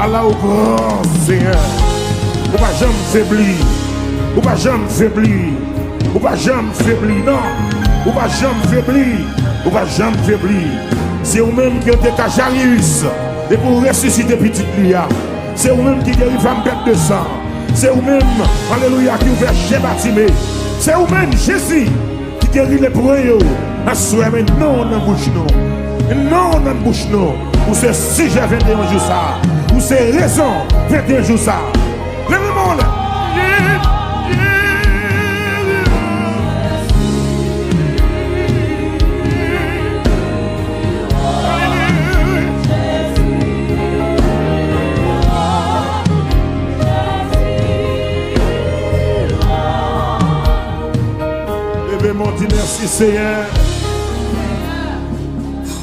[SPEAKER 1] Allah au grand Seigneur. Ou pas jamais faiblir. Ou pas jamais faiblir. Ou pas jamais faiblir. Non. Ou pas jamais faiblir. Ou pas jamais faiblir. C'est vous-même qui êtes Cajarius. Et pour ressusciter petite Lia. C'est vous-même qui guérit femme bête de sang. C'est vous-même, alléluia, qui ouvert chez Batimé. C'est vous-même, Jésus, qui guérit les poings. Assoyez, mais non, on bouche non. Non, on bouche non. Ou c'est si j'ai 21 jours ça. Ou c'est raison, 21 jours ça. Le monde. Mon Dieu, merci Seigneur.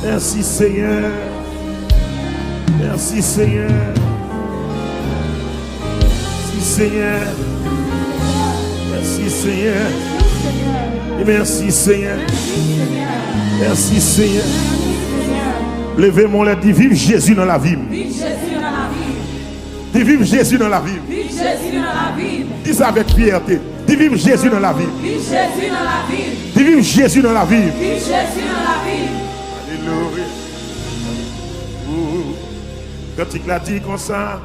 [SPEAKER 1] Merci Seigneur. Merci Seigneur. Merci Seigneur. Merci Seigneur. Et merci Seigneur. Merci Seigneur. Levez-moi là, dit vive Jésus dans la vie. Vive Jésus dans la vie. Dis vive Jésus dans la vie. Vive Jésus dans la vie. Dis ça avec fierté. Dis vive Jésus dans la vie. Vive Jésus dans la vie. Dis vive Jésus dans la vie. Vive Jésus dans la vie. Alléluia. Quand il l'a dit comme ça,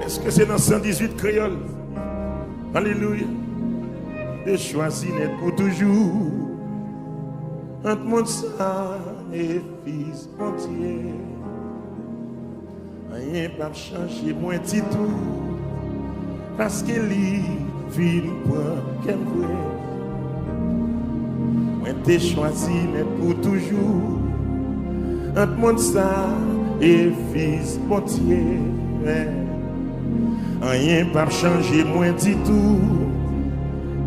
[SPEAKER 1] est-ce que c'est dans 118 créoles? Alléluia. De choisir net pour toujours. Entre mon sang et fils entier. Rien pas changer moins petit tout. Parce que lui ville pour qu'elle voit. Moi t'ai choisi mais pour toujours. Entre mon sang et fils entier. Rien pas changer moins petit tout.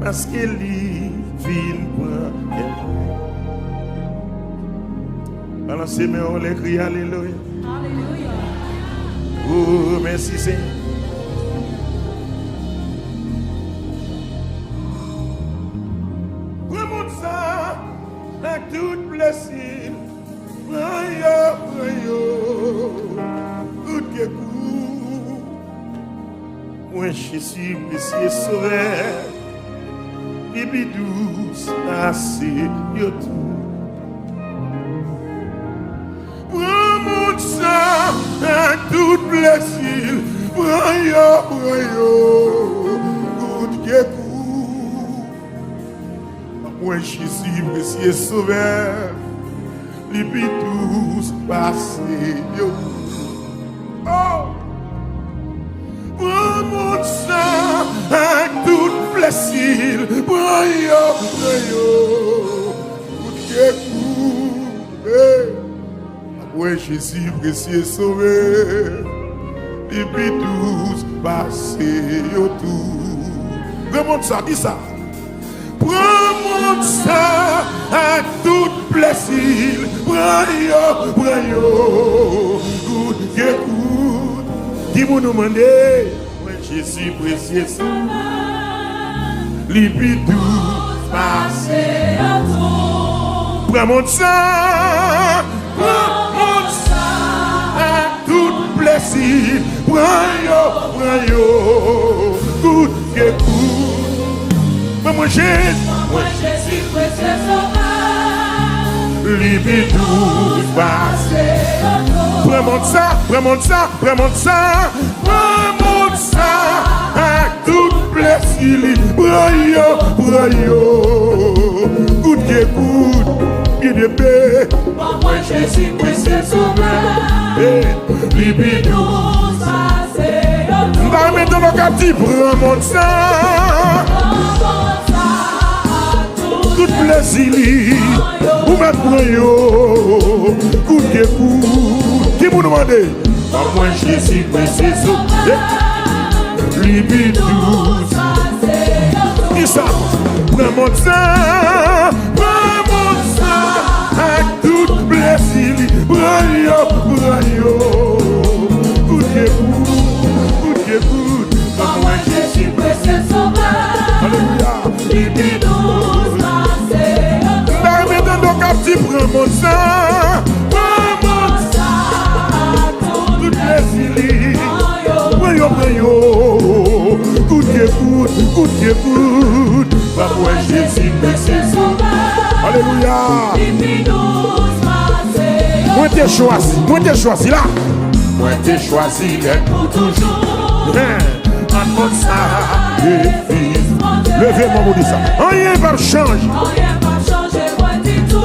[SPEAKER 1] Parce que lui ville pour qu'elle voit. Balancez mes mains, les cris, alléluia. Alléluia. Oh, merci Seigneur. Remonte ça, avec toute blessure. Tout que coup. Moi, je suis Monsieur Sauveur. et puis douce, assez, yo tout. Prends mon sang, à tout plaisir, prends yo, good que coup. Moi, Jésus, précieux sauveur, et puis douce, assez, yo tout. Oh! Prends mon sang, à tout plaisir, prends yo, good que coup. Ouais, Jésus, précieux sauveur, et puis tous passés autour. Remonte ça, dis ça. Prends-moi ça à tout plaisir. Prends-yo, good, écoute. Dis-moi nous demander, ouais, Jésus, précieux sauveur, et puis tous passés autour. Prends-moi ça. Prends ça à tout plaisir. Prends yo, good que good. Moi Jésus, précieux sauveur, libère tout passé. Prends ça, prends ça, prends ça, prends ça à tout plaisir. Prends yo, good que good. De paix.
[SPEAKER 2] Moi Jésus, précieux sauveur,
[SPEAKER 1] libidou, va mettre dans le captif, prends mon sang, tout plaisir, ou mettre yo, coup de coup, qui vous demandez? Moi Jésus, précieux sauveur, libidou, qui ça? Prends mon sang, tout plaisir, brayo, good que good,
[SPEAKER 2] moi Jésus, précieux sauveur,
[SPEAKER 1] alléluia,
[SPEAKER 2] libidou,
[SPEAKER 1] dans nos captifs, prends mon sang, tout plaisir, brayo, good que good, moi Jésus, précieux sauveur, alléluia. Moi t'ai choisi là. Moi t'ai choisi d'être pour toujours. En mode ça, levez-moi pour dire ça. Rien va changer.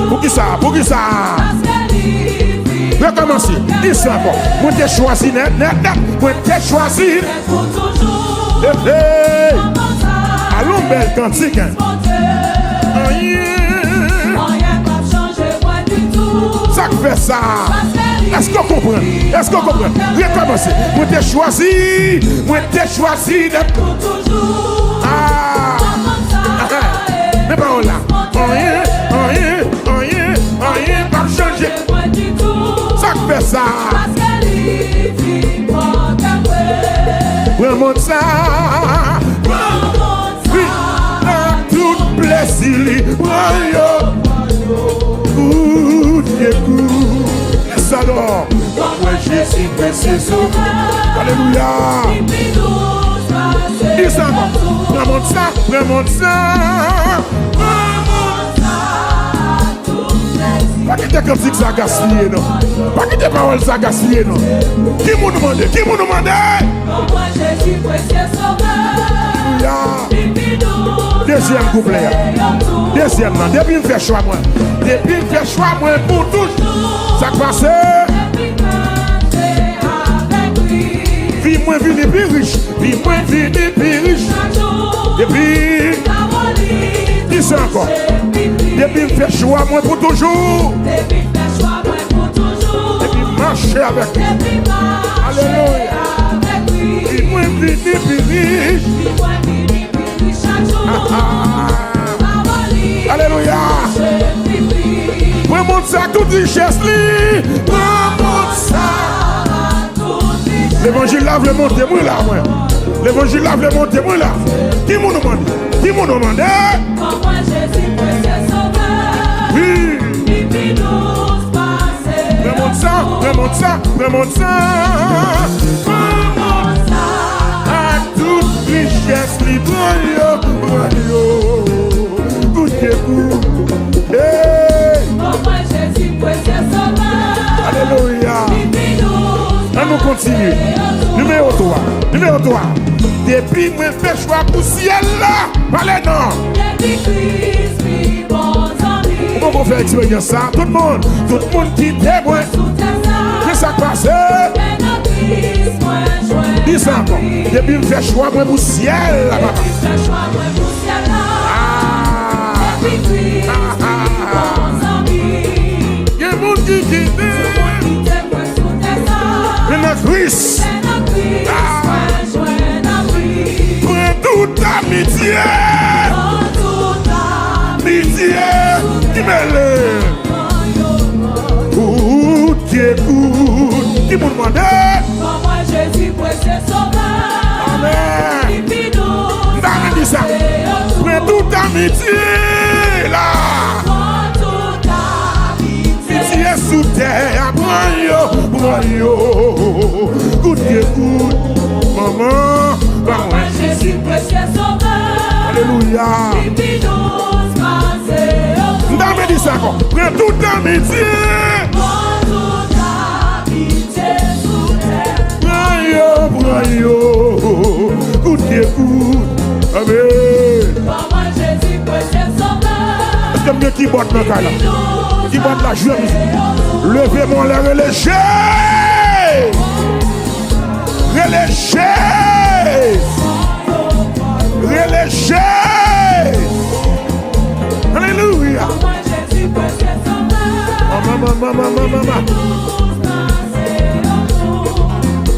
[SPEAKER 1] Pour qui ça? Pour qui ça? Recommencer. Dis ça encore. Moi t'ai choisi net. Moi t'ai choisi
[SPEAKER 2] pour toujours.
[SPEAKER 1] Allons belle cantique. Ça fait ça. Est-ce qu'on comprend? Est-ce qu'on comprend? Recommencer. Moi t'ai choisi d'être
[SPEAKER 2] pour toujours.
[SPEAKER 1] Ah! Mais pas là. Rien, pas changer. Ça fait ça. Vraiment ça. Oui, tout plaisir. Ça dort.
[SPEAKER 2] Moi Jésus, précieux sauveur,
[SPEAKER 1] Alléluia. Dis ça, remonte ça. Pas quitter comme si ça gaspillé, non. Pas quitter parole ça gaspillé, non. Qui m'ont demandé?
[SPEAKER 2] Moi Jésus, précieux sauveur,
[SPEAKER 1] Deuxième couplet. Deuxièmement, depuis me fait choix moi. Pour toujours. Ça passe. Vie moins vini plus riche. Et puis, dis ça encore. Depuis me fait choix moi pour toujours. Et puis marcher avec lui. Alléluia. Vie moins vini plus riche. Alléluia. Remonte ça toute richesse. Remonte ça. L'évangile lave le monde témoin là, moi. L'évangile lave le monde témoin là. Qui m'ont demandé?
[SPEAKER 2] Moi Jésus, précieux sauveur.
[SPEAKER 1] Oui. Remonte ça. À toute richesse libre. continue. Numéro 3. Numéro 3. Depuis moi fais choix pour ciel là. Parlez non. Comment on fait expérience ça? Tout le monde qui témoin. Qu'est-ce qui passe? Dis ça encore. Depuis me fait choix pour ciel là. Il y a un monde qui quitte. Christ. Prends toute amitié. Amitié qui mêle. Tout qui écoute. Qui vous demande?
[SPEAKER 2] Moi Jésus précieux sauveur.
[SPEAKER 1] Amen. D'amen dit ça. Prends toute amitié là. Amitié sous terre. Prends yo. Good qui écoute. Maman.
[SPEAKER 2] Moi Jésus précieux sauveur.
[SPEAKER 1] Alléluia. D'amen dit ça encore. Prends toute amitié. Good qui écoute. Amen.
[SPEAKER 2] Moi Jésus précieux sauveur.
[SPEAKER 1] Est-ce que mieux qui botte dans le cas là? Qui botte la joie? Levez-moi la reléché. Reléché. Reléché. Alléluia.
[SPEAKER 2] Moi Jésus précieux sauveur.
[SPEAKER 1] Maman.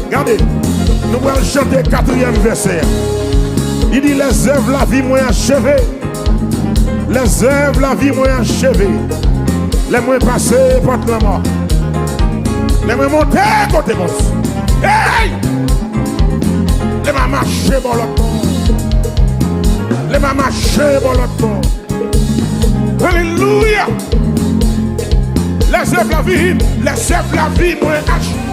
[SPEAKER 1] Regardez, nous allons chanter 4e verset. Il dit les œuvres la vie moins achevée. Les œuvres la vie moins achevée. Les moins passés portent la mort. Les moins montés côté mon. Hey! Les moins marchés pour l'autre bord. Les moins marchés pour l'autre bord. Alléluia! Les œuvres la vie moins achevée.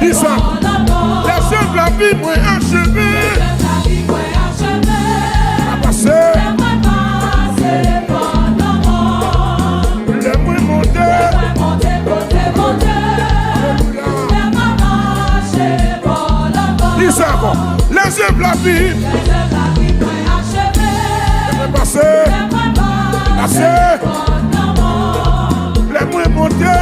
[SPEAKER 1] Dis ça. Les œuvres la vie moins achevée. A passé. Les moins montés. Dis ça encore. Les œuvres la vie. Passé. Les moins montés.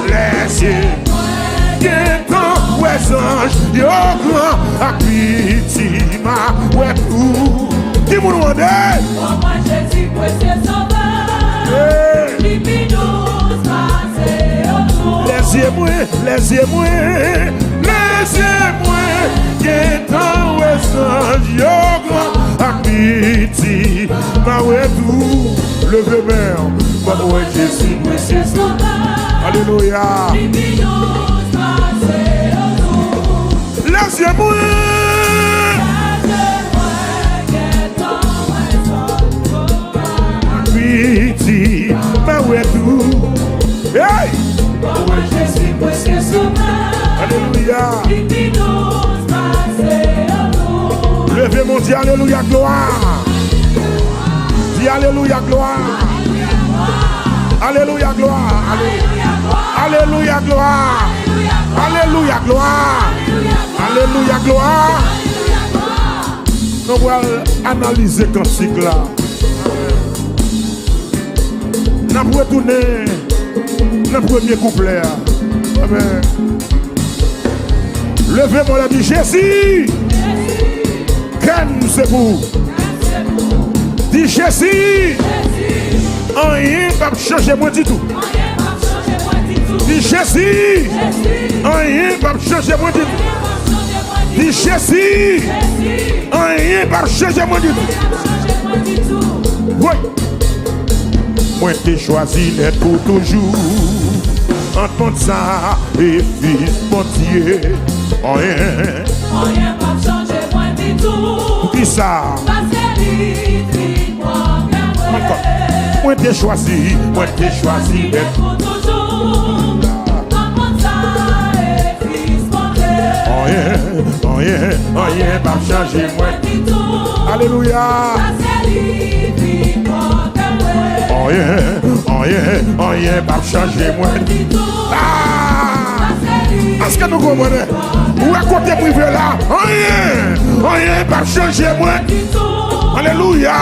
[SPEAKER 1] Les yeux qui est en ange, yo grand, à Pitima, ouais tout. Qui vous demande?
[SPEAKER 2] Moi Jésus précieux sauveur.
[SPEAKER 1] Les yeux qui est en ange, yo grand, à Pitima, ouais tout. Levez main. Moi Jésus précieux sauveur. Alléluia. Les yeux piti, ma ouais tout. Hey!
[SPEAKER 2] Moi Jésus précieux sauveur.
[SPEAKER 1] Alléluia. Levez mon Dieu, alléluia, gloire. Dis alléluia, gloire. Alléluia, gloire. Alléluia, gloire. Alléluia, gloire. Alléluia, gloire. Nous allons analyser le cantique là. Nous allons retourner dans le premier couplet. Amen. Levez-moi la vie, Jésus. Qu'est-ce c'est pour? Dis Jésus. Rien ne va changer moi du tout. Dis Jésus. Rien ne va changer moi du tout. Dis Jésus. Rien ne va changer moi du tout. Oui. Moi t'ai choisi d'être pour toujours. Entre mon sang et fils mon Dieu. Rien.
[SPEAKER 2] Rien va changer moi du tout.
[SPEAKER 1] Qui ça?
[SPEAKER 2] Parce que lui, moi,
[SPEAKER 1] Moi t'ai choisi, moi t'ai choisi.
[SPEAKER 2] Pour toujours. Comme ça et fils
[SPEAKER 1] Rien, pas changer moi. Alléluia. Rien, pas changer moi. Est-ce que nous comprenons? Où est côté privé là? Rien, pas changer moi. Alléluia.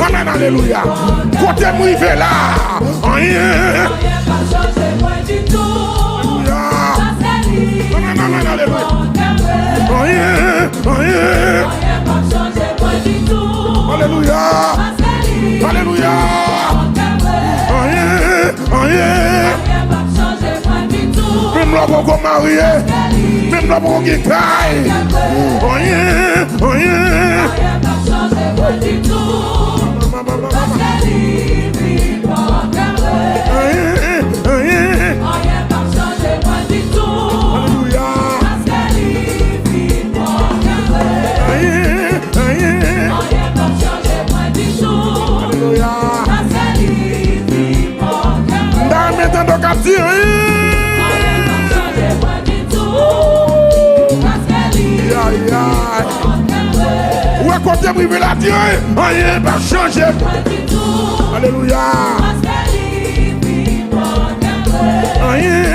[SPEAKER 1] Amen, alléluia. Côté privé là. Rien.
[SPEAKER 2] pas changer moi du tout.
[SPEAKER 1] Amen, alléluia. Rien
[SPEAKER 2] pas changer moi du tout.
[SPEAKER 1] Alléluia. Alléluia. Rien
[SPEAKER 2] pas changer moi du tout.
[SPEAKER 1] même là pour qu'on marie, même là pour qu'on caille. Rien
[SPEAKER 2] pas changer moi du tout.
[SPEAKER 1] Rien
[SPEAKER 2] pas changer moi du tout.
[SPEAKER 1] Alléluia. Rien
[SPEAKER 2] pas changer moi du tout.
[SPEAKER 1] Alléluia. Dans mes temps de capture. Où est côté privé la Dieu? Rien va changer. Alléluia. Rien.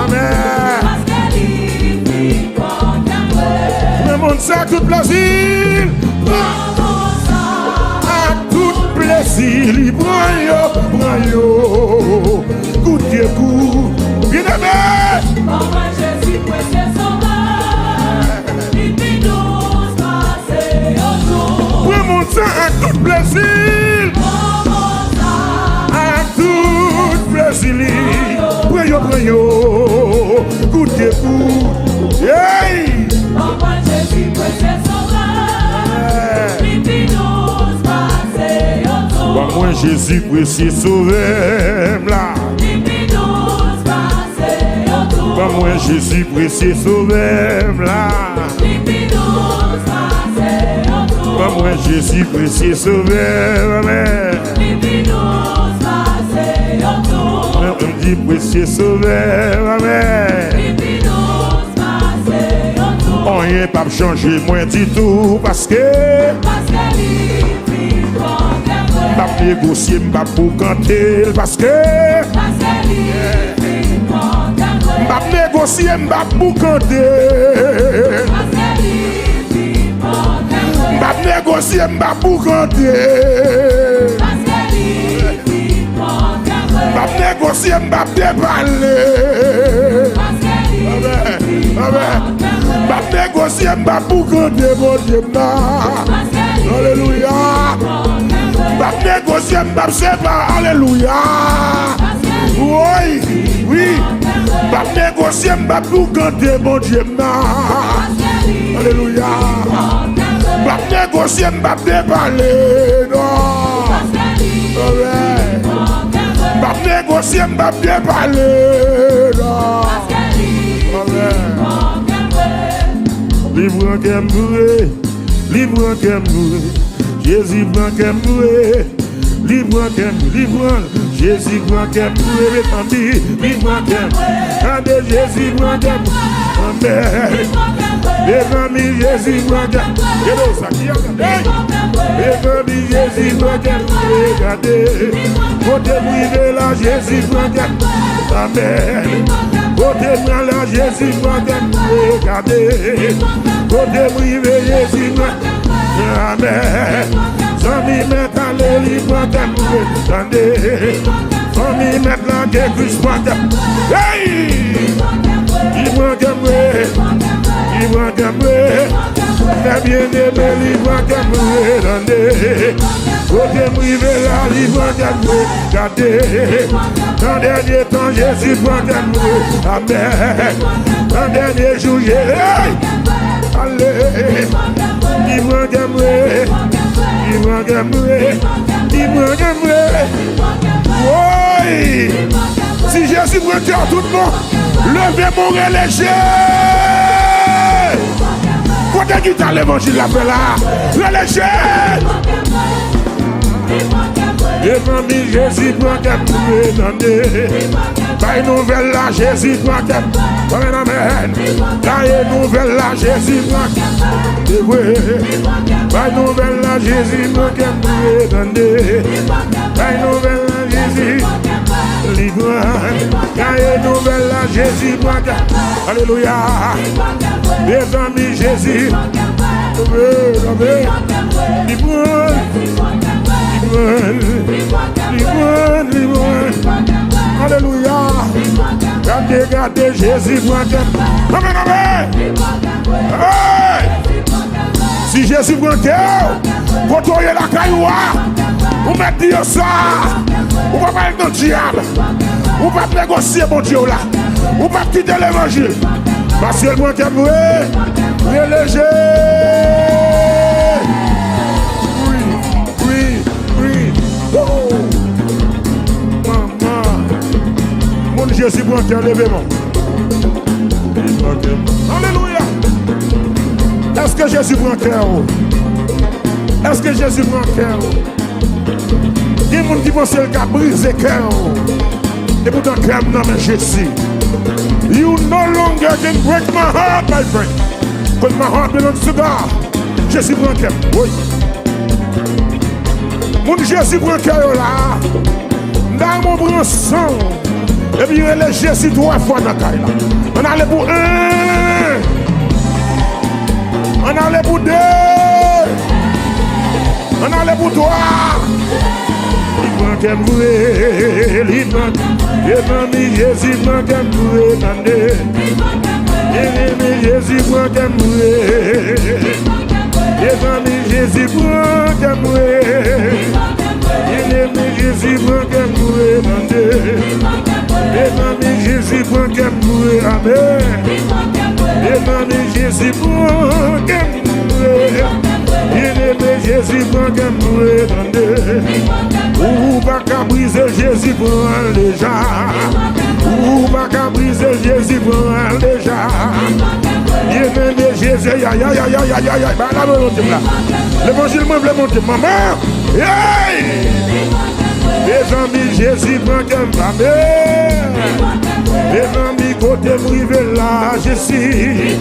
[SPEAKER 1] Amen. Le monde ça tout plaisir. À tout plaisir. Prends yo. Goûtez coup. Bien aimé. Prends ça à tout plaisir. À tout plaisir. Prends yo. Goûtez coup. Hey. Moi Jésus précieux sauveur là. Moi Jésus précieux sauveur là. Moi Jésus précieux sauveur amen. On dit précieux sauveur amen. Rien pas changer moi du tout parce que m'a négocié m'a pour canter parce que m'a négocié m'a pour canter m'a négocié m'a pour canter m'a négocié m'a déballer m'a négocié m'a pour canter mon Dieu alléluia. M'a négocié, m'a séparé, alléluia. Oui. M'a négocié, m'a tout canté, mon Dieu. Alléluia. M'a négocié, m'a déballé. M'a négocié, m'a déballé. Libre en Jésus prend qu'elle mourir, libre Jésus prend qu'elle mourir, libre Jésus prend qu'elle mourir, les familles Jésus prend qu'elle mourir, Jésus prend qu'elle mourir, regardez, côté privé là Jésus prend qu'elle mourir, amen, côté prend là Jésus prend qu'elle mourir, regardez, côté privé Jésus prend qu'elle mourir. Amen. Zami met à l'élite, attendez. Zami met la guerre, hey! Il va gagner. La bien-aimée, il va gagner, attendez. Côté privé là, il va gagner, regardez. Dans dernier temps, Jésus va gagner, amen. Dans dernier jour, allez. Il va gagner. Oui. Si Jésus retient tout le monde, levez mon léger. Côté qui t'a l'évangile la fait là. Relâchez. Et mamie, Jésus prend qu'à trouver dans des. Pas une nouvelle là, Jésus prend qu'à. Amen, amen. Pas une nouvelle là, Jésus prend qu'à. Pas une nouvelle là, Jésus prend qu'à trouver dans des. Pas une nouvelle là, Jésus. Libre. Pas une nouvelle là, Jésus prend qu'à. Alléluia. Les amis, Jésus. Alléluia. Regardez Jésus. Amen, amen. Si Jésus prend cœur, contrôlez la cailloua, vous mettez Dieu ça, vous ne pouvez pas être dans le diable, vous ne pouvez pas négocier mon Dieu là, vous ne pouvez pas quitter l'évangile. Parce que le moins qu'elle est léger. Oui. Oh. Maman. Mon Jésus prend cœur, levez-moi. Alléluia. Est-ce que Jésus prend cœur? Est-ce que Jésus prend cœur? Il y a des gens qui pensent qu'il a brisé cœur. Et pourtant, cœur non, mais Jésus. You no longer can break my heart, my friend. Because my heart belongs to God. Jésus prend cœur. Oui. Mon Jésus prend cœur là. Dans mon bras sang. Et puis il est Jésus 3 fois dans la caille là. On allait pour 1. On allait pour 2. On allait pour 3. Il prend qu'un bruit. Il prend. Et mamie Jésus prend qu'un bruit. Et mamie Jésus prend qu'un bruit. Et mamie Jésus prend qu'un bruit. Et mamie Jésus prend qu'un bruit. Et mamie Jésus prend qu'un bruit. Amen. Et mamie Jésus prend qu'un bruit. Et Jésus prend qu'un bruit. Ou pas qu'à briser Jésus prend déjà. Ou pas qu'à briser Jésus prend déjà. Et Jésus, aïe. Bah là, l'évangile me veut monter, maman. Les amis, Jésus prend qu'un bruit. Les amis, côté privé là, je suis.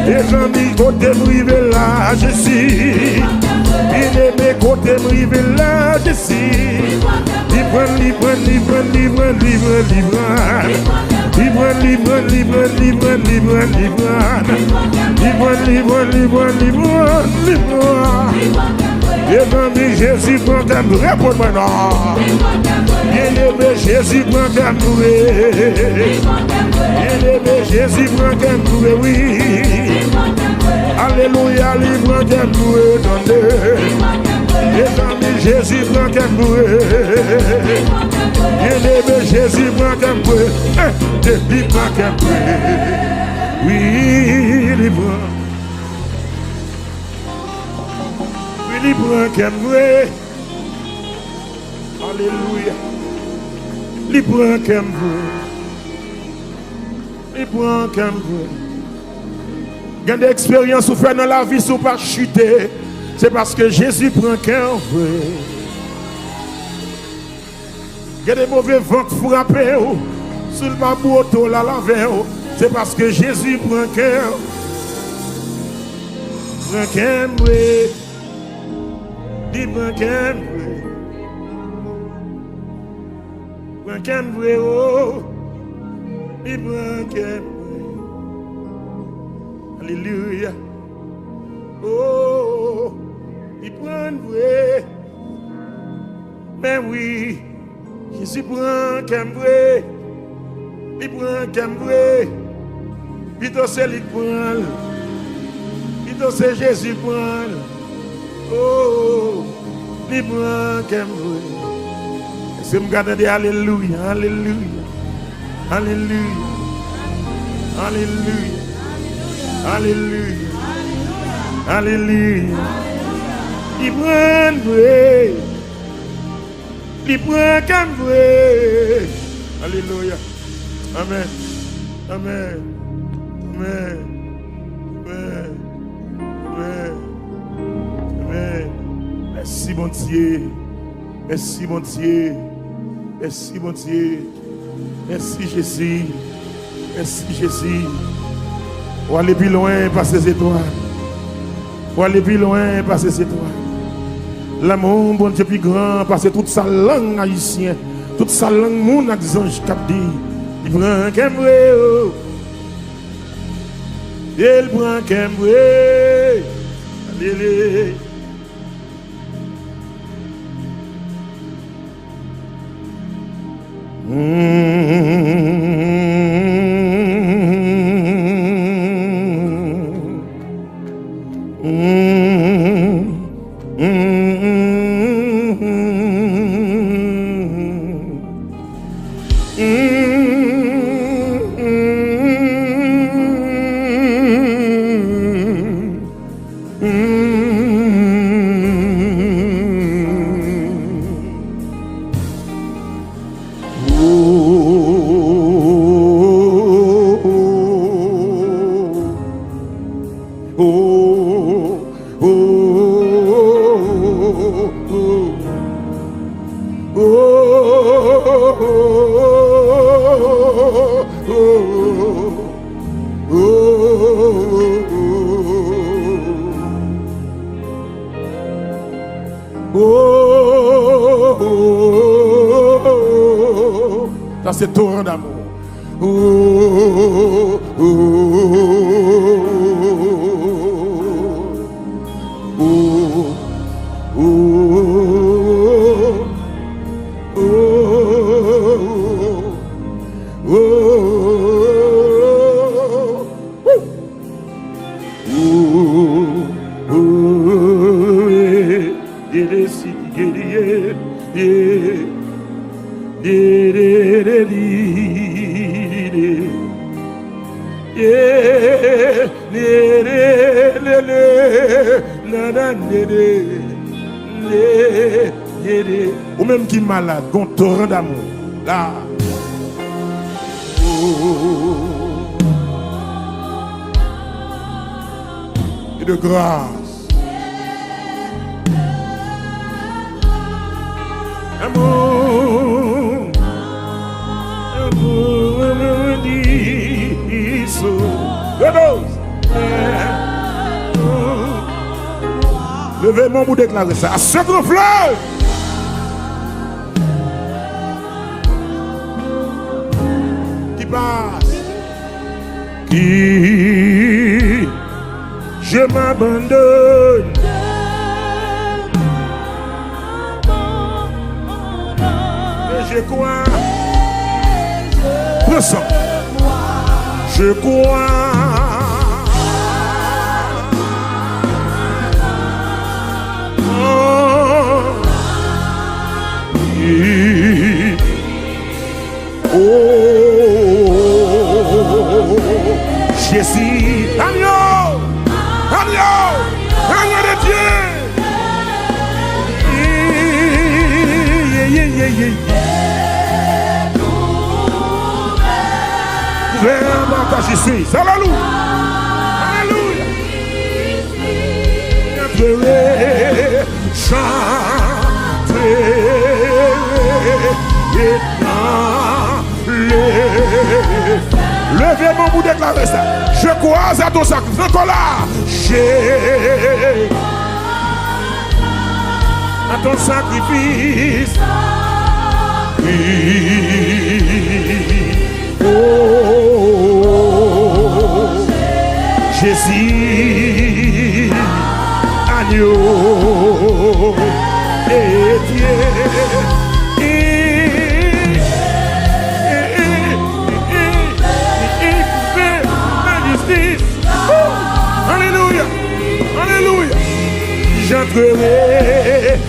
[SPEAKER 1] Les amis, côté privé là, je suis. Bien-aimé, côté privé là, je suis. Libre. Bien aimé, Jésus prend qu'un bruit. Réponds-moi non. Bien aimé, Jésus prend qu'un bruit. Bien aimé, Jésus prend qu'un bruit, oui. Alléluia, il prend qu'un bruit. Bien aimé, Jésus prend qu'un bruit. Bien aimé, Jésus prend qu'un bruit. Il prend qu'un bruit. Oui, il prend. Il prend qu'un bruit. Alléluia. Il prend qu'un bruit. Il prend qu'un bruit. Il y a des expériences ou fait dans la vie ou pas chuter. C'est parce que Jésus prend qu'un bruit. Il y a des mauvais vents frappés sur le babouto la laver. C'est parce que Jésus prend qu'un bruit. Il prend qu'un bruit. Prend qu'un bruit, oh. Il prend qu'un bruit. Alléluia. Oh, il prend un bruit. Mais oui, Jésus prend qu'un bruit. Il prend qu'un bruit. Plutôt c'est lui qui prend. Plutôt c'est Jésus qui prend. Oh, il prend qu'un bruit. Est-ce que vous regardez? Alléluia, alléluia, alléluia, alléluia, alléluia, alléluia. Il prend un bruit. Il prend qu'un bruit. Alléluia. Amen. Amen. Amen. Amen. Merci mon Dieu. Merci mon Dieu. Merci mon Dieu. Merci Jésus. Merci Jésus. On va aller plus loin par ces étoiles. On va aller plus loin par ces étoiles. L'amour, bon Dieu, plus grand, parce que toute sa langue haïtienne, toute sa langue, mon ange cap dit, il prend qu'un vrai, il prend qu'un vrai, allez. Ça c'est torrent d'amour. Ou même qui est malade, qu'on torrent d'amour. Là. Et de grâce. Amour. Amour dit so. Levez-moi pour déclarer ça. À ce fleuve. Qui passe. Qui. Je m'abandonne. Et je crois. Prends ça. Je crois. Jésus, agneau, agneau de Dieu. Vraiment, quand je suis, alléluia, alléluia. Chanter et levez-moi pour déclarer ça. Je crois à ton sacrifice. Encore là. J'ai à ton sacrifice. Oh, Jésus, agneau et Dieu. Alléluia, alléluia. J'entrerai,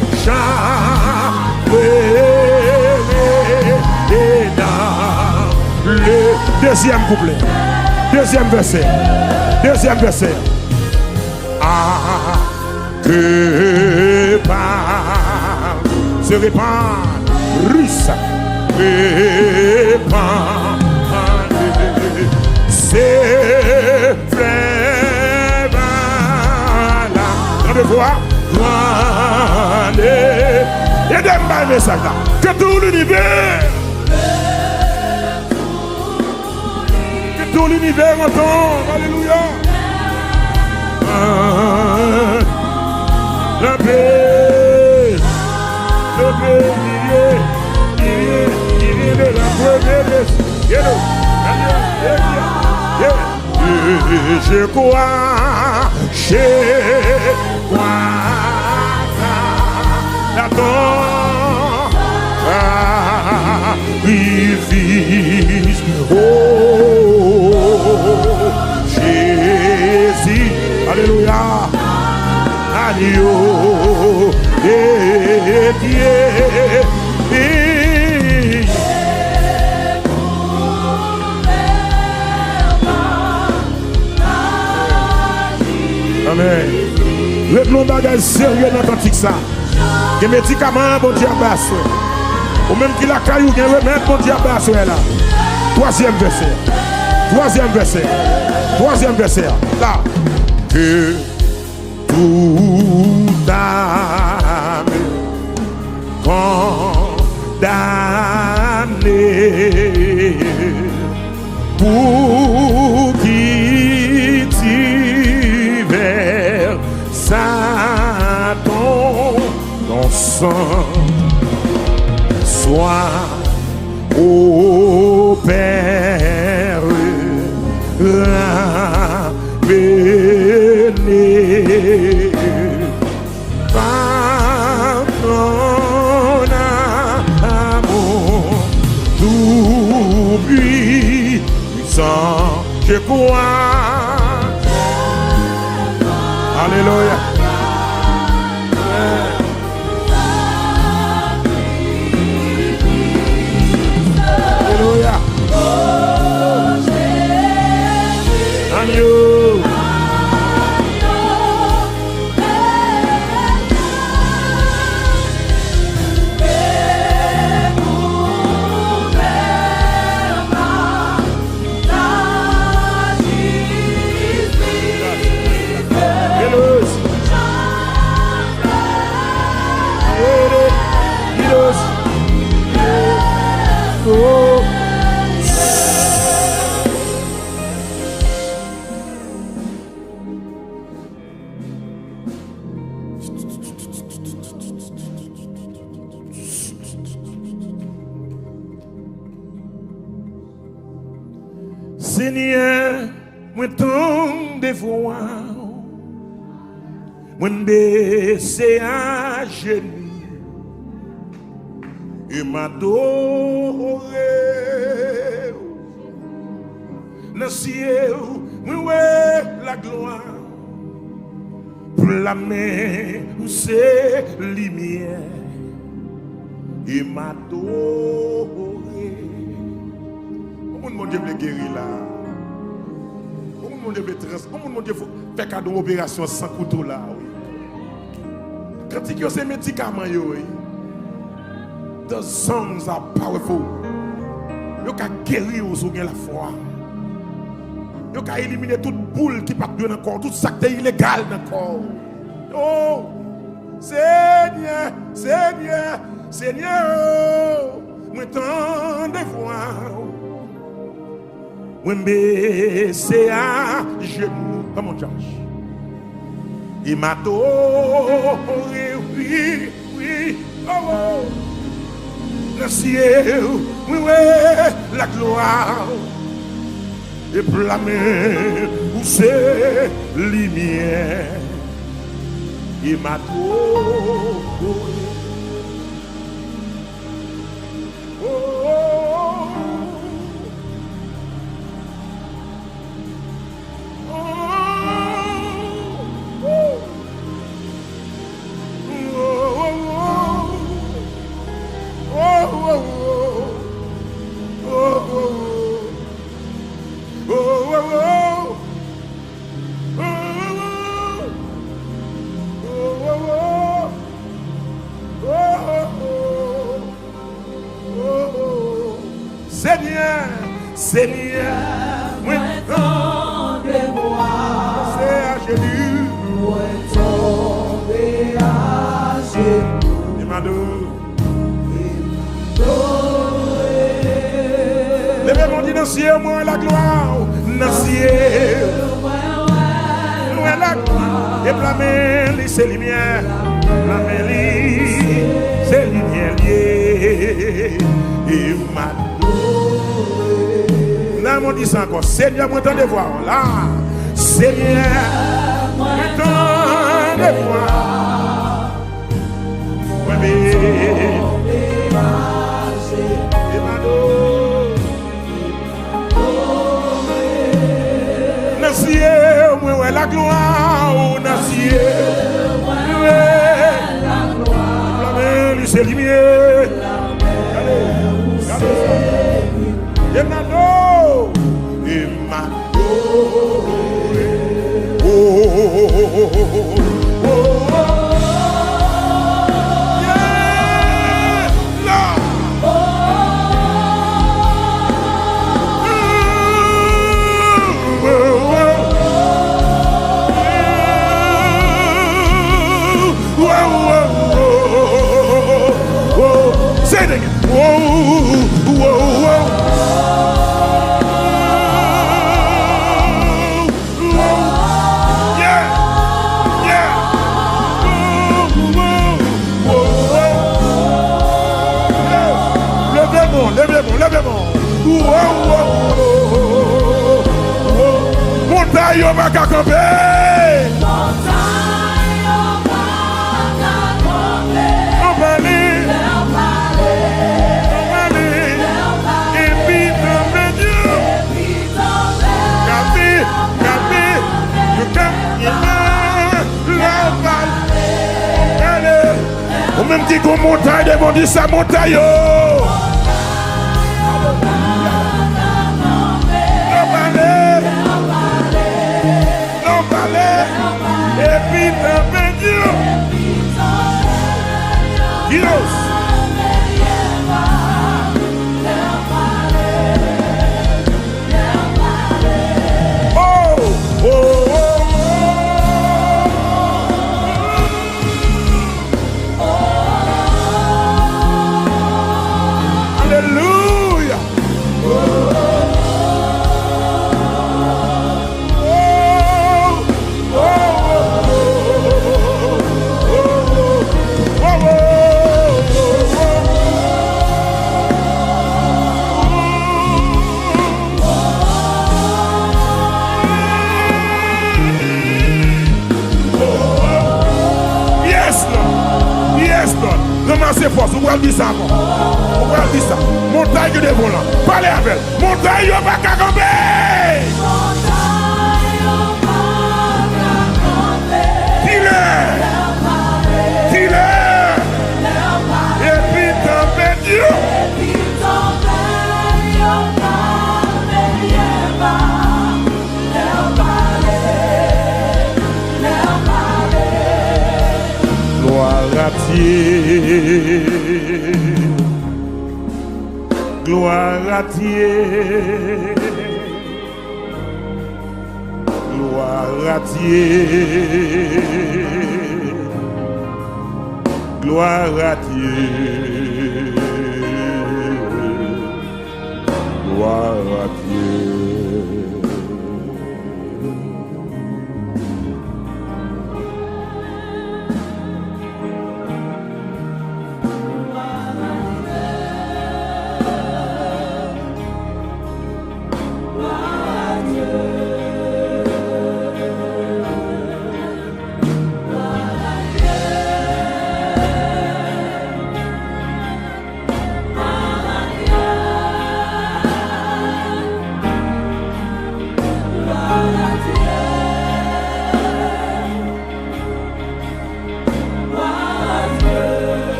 [SPEAKER 1] dans le deuxième couplet, deuxième verset, Ah, que par se répand, russe, répand, c'est frère. De voir, Aidez-moi par le message là. Que tout l'univers. Que tout l'univers entende. Alléluia. La paix. La paix. Il est de la première. Je crois, oh, Jésus, alléluia, agneau de Dieu. Amen. Le bagage sérieux dans le ça. Les médicaments, bon Dieu, abasse. Ou même qui la caillou, il y a remède, bon Dieu, abasse là. Troisième verset. Troisième verset. Troisième verset. Là. Que toute âme condamnée pour qui tu vers Satan ton sang soit au Père ramené par ton amour tout puissant. Je crois. Alléluia. Alléluia. Agneau. Seigneur, moi tombe des fois, moi baissé à genoux, et m'adorer. Dans le ciel, moi la gloire, pour la main où c'est lumière, et m'adorer. Comment mon Dieu veut guérir là? Comment mon Dieu veut faire cadeau opération sans couteau là? Quand il y a ces médicaments, the songs are powerful. Vous pouvez guérir aux la foi. Vous pouvez éliminer toute boule qui part dans le corps, tout ça qui est illégal dans le corps. Oh, Seigneur, Seigneur, Seigneur, moi tant de fois. Moi baissé à genoux, comme on dit. Il m'a adoré, oui, oui, oh, le ciel, oui, oui, la gloire, et pour la main où c'est lumière, il m'a adoré. Seigneur, Seigneur, moi tendez-moi, c'est à genoux, moi tomber à genoux, et ma douce, Dans ciel, moi la gloire. Dans ciel. Nous la gloire. Et blâmer, c'est lumière. Blâmer, c'est lumière liée. Et ma là, on dit ça encore. Seigneur, moi t'en de voir. Là. Seigneur, moi t'en de voir. Ouais, mais. Dans ciel, moi ouais la gloire. Dans ciel, moi la gloire. Blâmer, c'est lumière. Emmanuel, Emmanuel, oh, yeah, Lord. Say it again. Whoa, whoa, whoa. Levez-moi. Montagne, on va camper. On va aller. Et puis tomber Dieu. Camper. You can la balle. Allez. On même dit qu'on montagne, on dit ça montagne. Et puis tomber Dieu. Dios. Alléluia. Ramassez force, vous allez dire ça encore. Vous allez dire ça. Montagne de volant. Parlez avec elle. Montagne, on va camper. Dis-le. Et puis tomber Dieu. Gloire à Dieu, gloire à Dieu, gloire à Dieu, gloire à Dieu.
[SPEAKER 2] Gloire à Dieu.